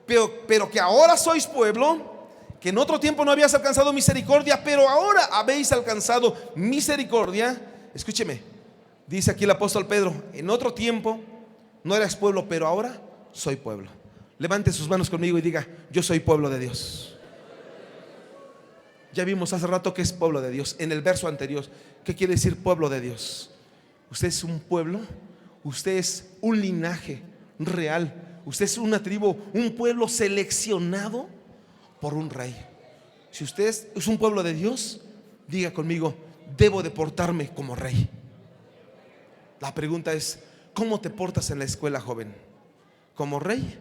pero que ahora sois pueblo, que en otro tiempo no habías alcanzado misericordia, pero ahora habéis alcanzado misericordia. Escúcheme, dice aquí el apóstol Pedro, en otro tiempo no eras pueblo, pero ahora soy pueblo. Levante sus manos conmigo y diga, yo soy pueblo de Dios. Ya vimos hace rato que es pueblo de Dios. En el verso anterior, ¿qué quiere decir pueblo de Dios? Usted es un pueblo, usted es un linaje real, usted es una tribu, un pueblo seleccionado por un rey. Si usted es un pueblo de Dios, diga conmigo, debo de portarme como rey. La pregunta es, ¿cómo te portas en la escuela, joven? ¿Como rey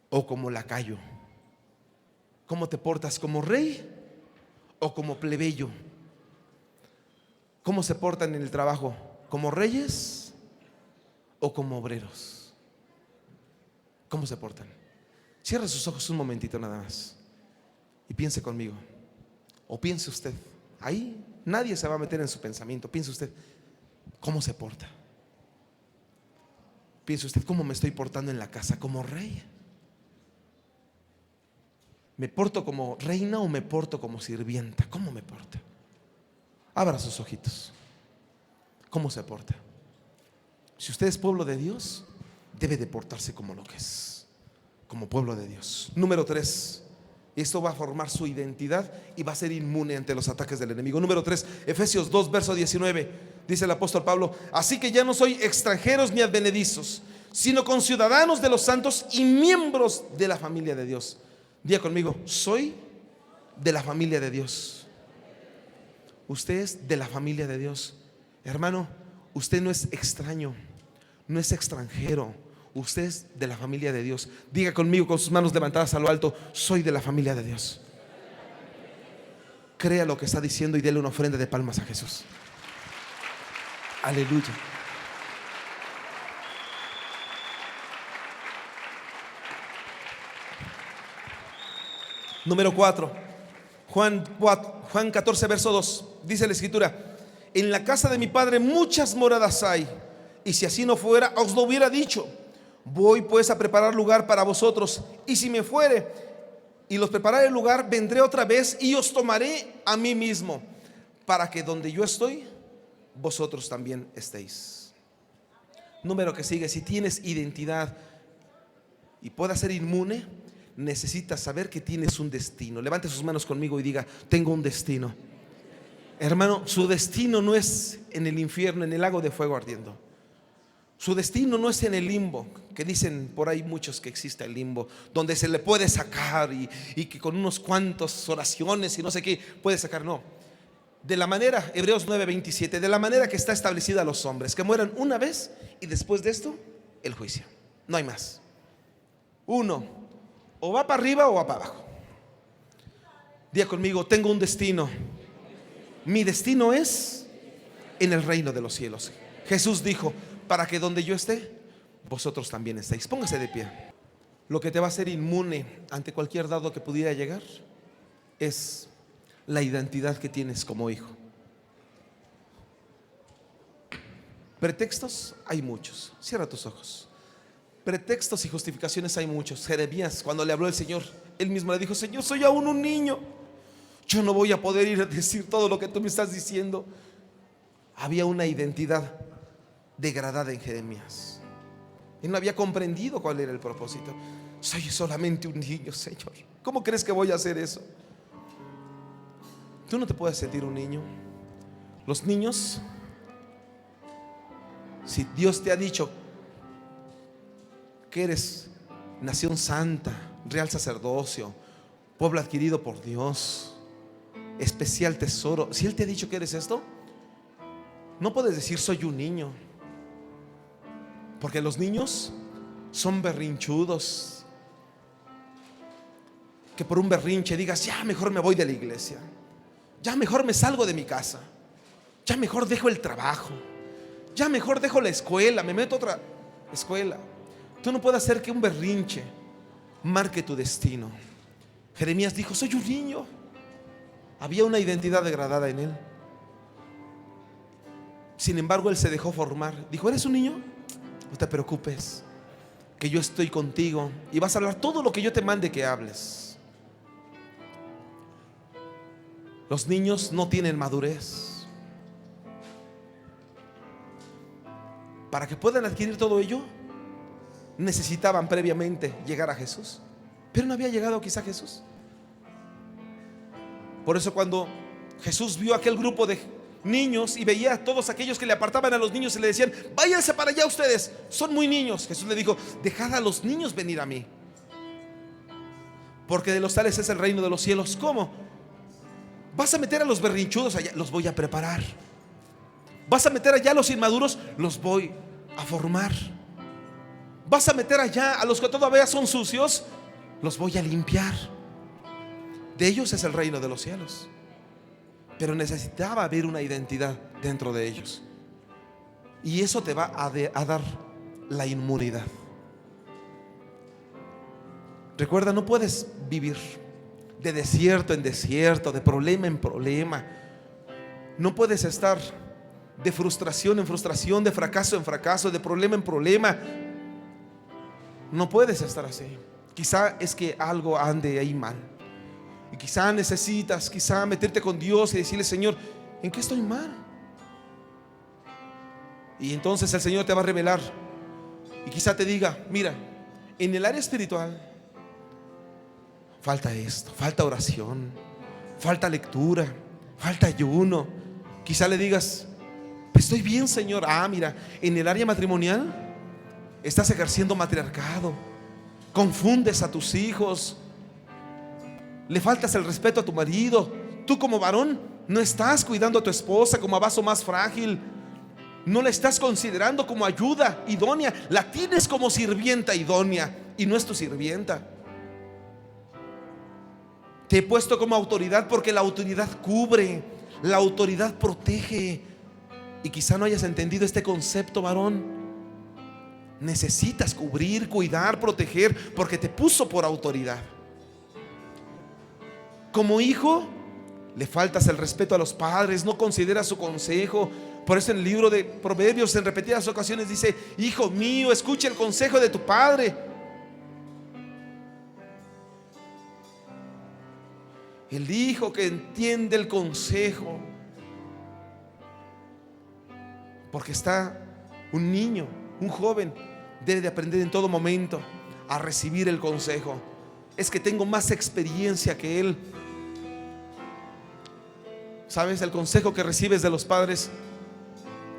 o como lacayo? ¿Cómo te portas, como rey o como plebeyo? ¿Cómo se portan en el trabajo? ¿Como reyes o como obreros? ¿Cómo se portan? Cierre sus ojos un momentito nada más y piense conmigo. O piense usted. Ahí nadie se va a meter en su pensamiento. Piense usted, ¿cómo se porta? Piense usted, ¿cómo me estoy portando en la casa? ¿Como rey ¿Me porto como reina o me porto como sirvienta? ¿Cómo me porto? Abra sus ojitos. ¿Cómo se porta? Si usted es pueblo de Dios, debe de portarse como lo que es, como pueblo de Dios. Número 3, esto va a formar su identidad y va a ser inmune ante los ataques del enemigo. Número 3, Efesios 2, verso 19, dice el apóstol Pablo: así que ya no soy extranjeros ni advenedizos, sino conciudadanos de los santos y miembros de la familia de Dios. Diga conmigo: soy de la familia de Dios. Usted es de la familia de Dios. Hermano, usted no es extraño, no es extranjero. Usted es de la familia de Dios. Diga conmigo con sus manos levantadas a lo alto: soy de la familia de Dios. Crea lo que está diciendo y dele una ofrenda de palmas a Jesús. Aleluya. Número 4, Juan 14, verso 2. Dice la escritura: en la casa de mi padre muchas moradas hay, y si así no fuera, os lo hubiera dicho. Voy pues a preparar lugar para vosotros, y si me fuere y los prepararé el lugar, vendré otra vez y os tomaré a mí mismo, para que donde yo estoy, vosotros también estéis. Número que sigue: si tienes identidad y puedas ser inmune, necesitas saber que tienes un destino. Levante sus manos conmigo y diga: tengo un destino. Hermano, su destino no es en el infierno, en el lago de fuego ardiendo. Su destino no es en el limbo, que dicen por ahí muchos que existe el limbo, donde se le puede sacar y que con unos cuantos oraciones y no sé qué puede sacar. No, de la manera, Hebreos 9:27, de la manera que está establecida a los hombres, que mueran una vez y después de esto el juicio. No hay más. Uno, o va para arriba o va para abajo. Diga conmigo: tengo un destino. Mi destino es en el reino de los cielos. Jesús dijo: para que donde yo esté, vosotros también estéis. Póngase de pie. Lo que te va a hacer inmune ante cualquier dado que pudiera llegar es la identidad que tienes como hijo. Pretextos hay muchos. Cierra tus ojos. Pretextos y justificaciones hay muchos. Jeremías, cuando le habló el Señor, él mismo le dijo: Señor, soy aún un niño, yo no voy a poder ir a decir todo lo que tú me estás diciendo. Había una identidad degradada en Jeremías. Él no había comprendido cuál era el propósito. Soy solamente un niño, Señor. ¿Cómo crees que voy a hacer eso? Tú no te puedes sentir un niño. Los niños, si Dios te ha dicho que eres nación santa, real sacerdocio, pueblo adquirido por Dios, especial tesoro, si Él te ha dicho que eres esto, no puedes decir soy un niño, porque los niños son berrinchudos, que por un berrinche digas: ya mejor me voy de la iglesia, ya mejor me salgo de mi casa, ya mejor dejo el trabajo, ya mejor dejo la escuela, me meto a otra escuela. Tú no puedes hacer que un berrinche marque tu destino. Jeremías dijo: soy un niño. Había una identidad degradada en él. Sin embargo, él se dejó formar. Dijo: ¿eres un niño? No te preocupes, que yo estoy contigo y vas a hablar todo lo que yo te mande que hables. Los niños no tienen madurez. Para que puedan adquirir todo ello, necesitaban previamente llegar a Jesús, pero no había llegado quizá Jesús. Por eso cuando Jesús vio aquel grupo de niños y veía a todos aquellos que le apartaban a los niños y le decían: váyanse para allá ustedes, son muy niños, Jesús le dijo: dejad a los niños venir a mí, porque de los tales es el reino de los cielos. ¿Cómo? Vas a meter a los berrinchudos allá, los voy a preparar. Vas a meter allá a los inmaduros, los voy a formar. Vas a meter allá a los que todavía son sucios, los voy a limpiar. De ellos es el reino de los cielos. Pero necesitaba haber una identidad dentro de ellos, y eso te va a dar la inmunidad. Recuerda, no puedes vivir de desierto en desierto, de problema en problema. No puedes estar de frustración en frustración, de fracaso en fracaso, de problema en problema. No puedes estar así. Quizá es que algo ande ahí mal. Y quizá necesitas, meterte con Dios y decirle: Señor, ¿en qué estoy mal? Y entonces el Señor te va a revelar. Y quizá te diga: mira, en el área espiritual falta esto, falta oración, falta lectura, falta ayuno. Quizá le digas: estoy bien, Señor. Mira, en el área matrimonial estás ejerciendo matriarcado, confundes a tus hijos, le faltas el respeto a tu marido. Tú como varón no estás cuidando a tu esposa como a vaso más frágil, no la estás considerando como ayuda idónea, la tienes como sirvienta idónea y no es tu sirvienta. Te he puesto como autoridad porque la autoridad cubre, la autoridad protege. Y quizá no hayas entendido este concepto, varón. Necesitas cubrir, cuidar, proteger, porque te puso por autoridad. Como hijo, le faltas el respeto a los padres, no consideras su consejo. Por eso en el libro de Proverbios en repetidas ocasiones dice: hijo mío, escucha el consejo de tu padre. El hijo que entiende el consejo, porque está un niño, un joven, debe de aprender en todo momento a recibir el consejo. Es que tengo más experiencia que él. ¿Sabes? El consejo que recibes de los padres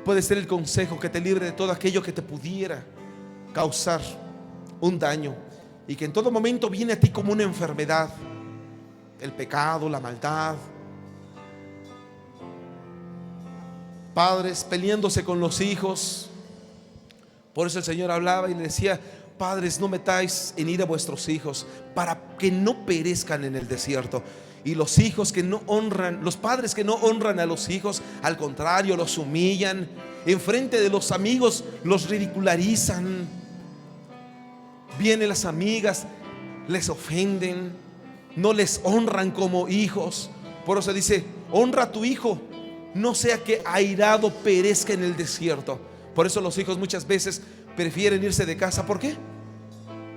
puede ser el consejo que te libre de todo aquello que te pudiera causar un daño y que en todo momento viene a ti como una enfermedad: el pecado, la maldad. Padres peleándose con los hijos. Por eso el Señor hablaba y le decía: padres, no metáis en ira a vuestros hijos, para que no perezcan en el desierto. Y los hijos que no honran, los padres que no honran a los hijos, al contrario, los humillan. Enfrente de los amigos los ridicularizan. Vienen las amigas, les ofenden, no les honran como hijos. Por eso dice: honra a tu hijo, no sea que airado perezca en el desierto. Por eso los hijos muchas veces prefieren irse de casa. ¿Por qué?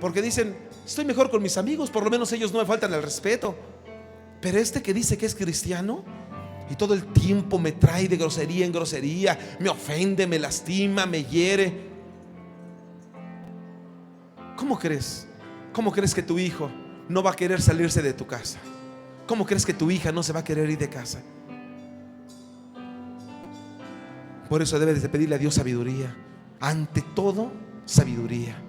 Porque dicen: estoy mejor con mis amigos, por lo menos ellos no me faltan el respeto. Pero este que dice que es cristiano y todo el tiempo me trae de grosería en grosería, me ofende, me lastima, me hiere. ¿Cómo crees? ¿Cómo crees que tu hijo no va a querer salirse de tu casa? ¿Cómo crees que tu hija no se va a querer ir de casa? Por eso debes de pedirle a Dios sabiduría. Ante todo, sabiduría.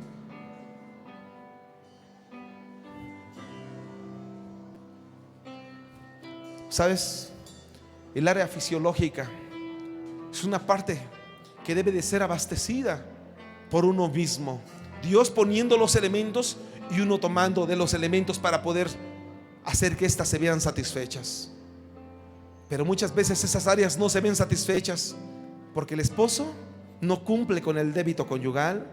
¿Sabes? El área fisiológica es una parte que debe de ser abastecida por uno mismo. Dios poniendo los elementos y uno tomando de los elementos para poder hacer que éstas se vean satisfechas. Pero muchas veces esas áreas no se ven satisfechas porque el esposo no cumple con el débito conyugal,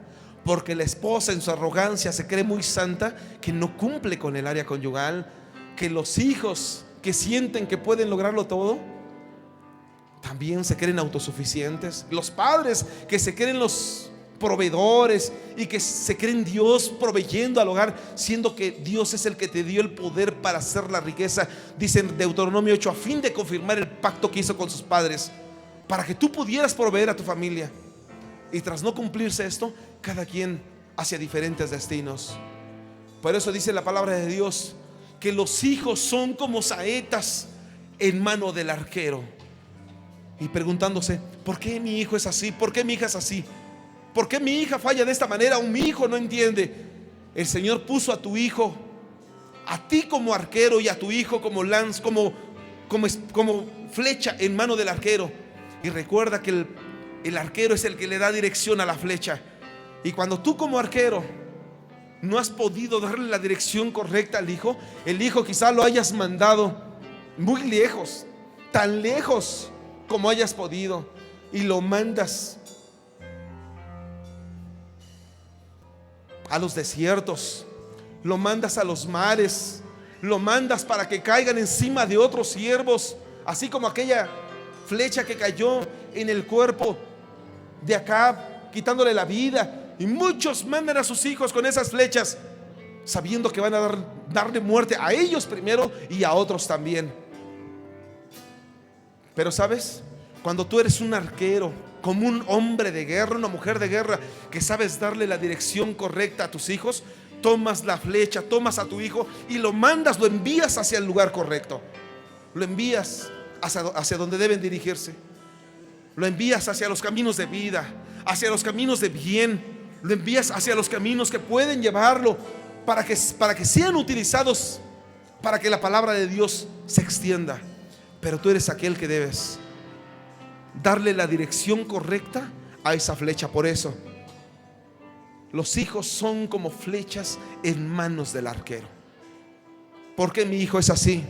porque la esposa en su arrogancia se cree muy santa que no cumple con el área conyugal, que los hijos que sienten que pueden lograrlo todo también se creen autosuficientes, los padres que se creen los proveedores y que se creen Dios proveyendo al hogar, siendo que Dios es el que te dio el poder para hacer la riqueza. Dice en Deuteronomio 8: a fin de confirmar el pacto que hizo con sus padres, para que tú pudieras proveer a tu familia. Y tras no cumplirse esto, cada quien hacia diferentes destinos. Por eso dice la palabra de Dios que los hijos son como saetas en mano del arquero. Y preguntándose: ¿por qué mi hijo es así? ¿Por qué mi hija es así? ¿Por qué mi hija falla de esta manera? ¿O mi hijo no entiende? El Señor puso a tu hijo, a ti como arquero, y a tu hijo como como flecha en mano del arquero. Y recuerda que el arquero es el que le da dirección a la flecha. Y cuando tú como arquero no has podido darle la dirección correcta al hijo, el hijo quizá lo hayas mandado muy lejos, tan lejos como hayas podido, y lo mandas a los desiertos, lo mandas a los mares, lo mandas para que caigan encima de otros siervos, así como aquella flecha que cayó en el cuerpo de Acab, quitándole la vida. Y muchos mandan a sus hijos con esas flechas, sabiendo que van a dar darle muerte a ellos primero y a otros también. Pero ¿sabes? Cuando tú eres un arquero, como un hombre de guerra, una mujer de guerra, que sabes darle la dirección correcta a tus hijos, tomas la flecha, tomas a tu hijo y lo mandas, lo envías hacia el lugar correcto. Lo envías hacia donde deben dirigirse. Lo envías hacia los caminos de vida, hacia los caminos de bien. Lo envías hacia los caminos que pueden llevarlo para que sean utilizados, para que la palabra de Dios se extienda. Pero tú eres aquel que debes darle la dirección correcta a esa flecha. Por eso los hijos son como flechas en manos del arquero. ¿Por qué mi hijo es así?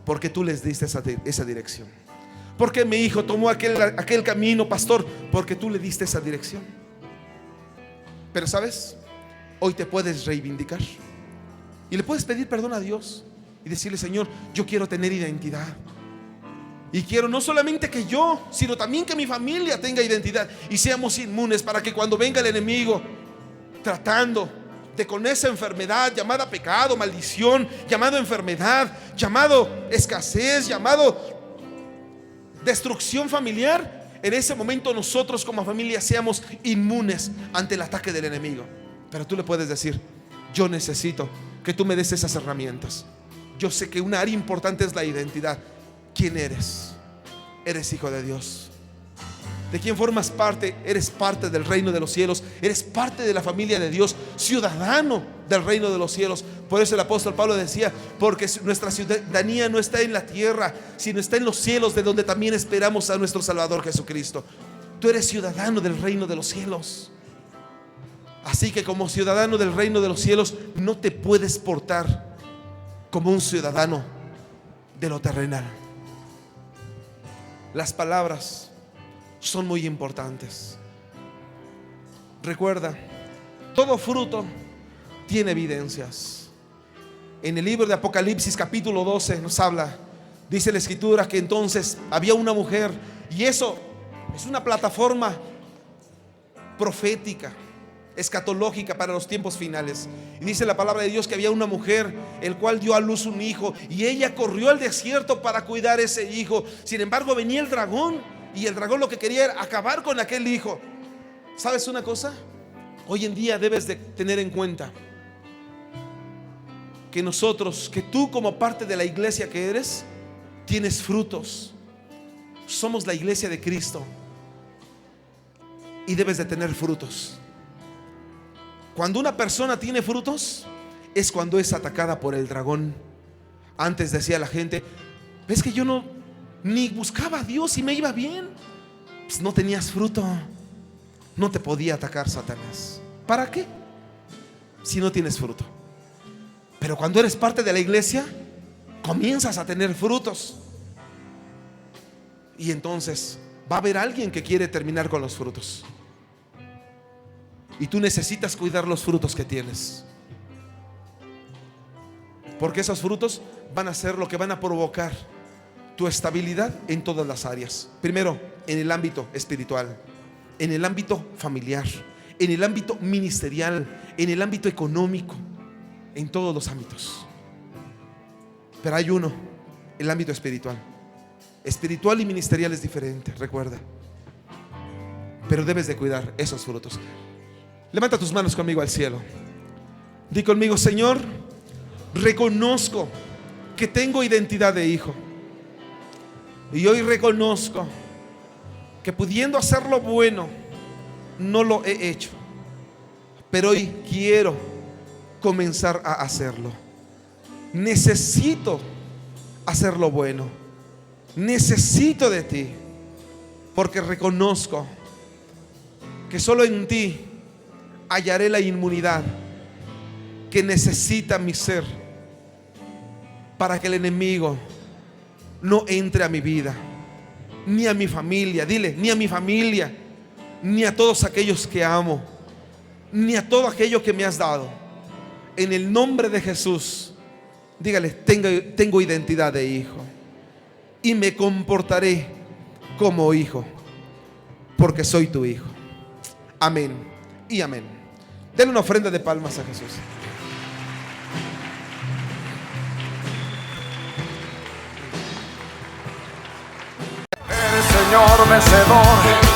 Porque tú les diste esa dirección. ¿Por qué mi hijo tomó aquel camino, pastor? Porque tú le diste esa dirección. Pero ¿sabes? Hoy te puedes reivindicar y le puedes pedir perdón a Dios y decirle: Señor, yo quiero tener identidad. Y quiero no solamente que yo, sino también que mi familia tenga identidad y seamos inmunes, para que cuando venga el enemigo tratando de con esa enfermedad llamada pecado, maldición, llamado enfermedad, llamado escasez, llamado destrucción familiar, en ese momento nosotros como familia seamos inmunes ante el ataque del enemigo. Pero tú le puedes decir: yo necesito que tú me des esas herramientas. Yo sé que una área importante es la identidad. ¿Quién eres? Eres hijo de Dios. ¿De quién formas parte? Eres parte del reino de los cielos. Eres parte de la familia de Dios, ciudadano del reino de los cielos. Por eso el apóstol Pablo decía: porque nuestra ciudadanía no está en la tierra, sino está en los cielos, de donde también esperamos a nuestro Salvador Jesucristo. Tú eres ciudadano del reino de los cielos. Así que como ciudadano del reino de los cielos, no te puedes portar como un ciudadano de lo terrenal. Las palabras son muy importantes. Recuerda, todo fruto tiene evidencias. En el libro de Apocalipsis capítulo 12 nos habla, dice la escritura, que entonces había una mujer, y eso es una plataforma profética, escatológica para los tiempos finales. Y dice la palabra de Dios que había una mujer el cual dio a luz un hijo, y ella corrió al desierto para cuidar ese hijo. Sin embargo, venía el dragón, y el dragón lo que quería era acabar con aquel hijo. ¿Sabes una cosa? Hoy en día debes de tener en cuenta que nosotros, que tú como parte de la iglesia que eres, tienes frutos. Somos la iglesia de Cristo y debes de tener frutos. Cuando una persona tiene frutos, es cuando es atacada por el dragón. Antes decía la gente: ves que yo ni buscaba a Dios y me iba bien. Pues no tenías fruto, no te podía atacar Satanás. ¿Para qué? Si no tienes fruto. Pero cuando eres parte de la iglesia, comienzas a tener frutos. Y entonces va a haber alguien que quiere terminar con los frutos. Y tú necesitas cuidar los frutos que tienes, porque esos frutos van a ser lo que van a provocar tu estabilidad en todas las áreas. Primero, en el ámbito espiritual, en el ámbito familiar, en el ámbito ministerial, en el ámbito económico, en todos los ámbitos. Pero hay uno, el ámbito espiritual. Espiritual y ministerial es diferente, recuerda. Pero debes de cuidar esos frutos. Levanta tus manos conmigo al cielo. Di conmigo: Señor, reconozco que tengo identidad de hijo. Y hoy reconozco que pudiendo hacer lo bueno, no lo he hecho. Pero hoy quiero comenzar a hacerlo. Necesito hacer lo bueno. Necesito de ti, porque reconozco que solo en ti hallaré la inmunidad que necesita mi ser para que el enemigo no entre a mi vida, ni a mi familia. Dile: ni a mi familia, ni a todos aquellos que amo, ni a todo aquello que me has dado. En el nombre de Jesús, dígale: tengo identidad de hijo y me comportaré como hijo, porque soy tu hijo. Amén y amén. Denle una ofrenda de palmas a Jesús. Señor vencedor.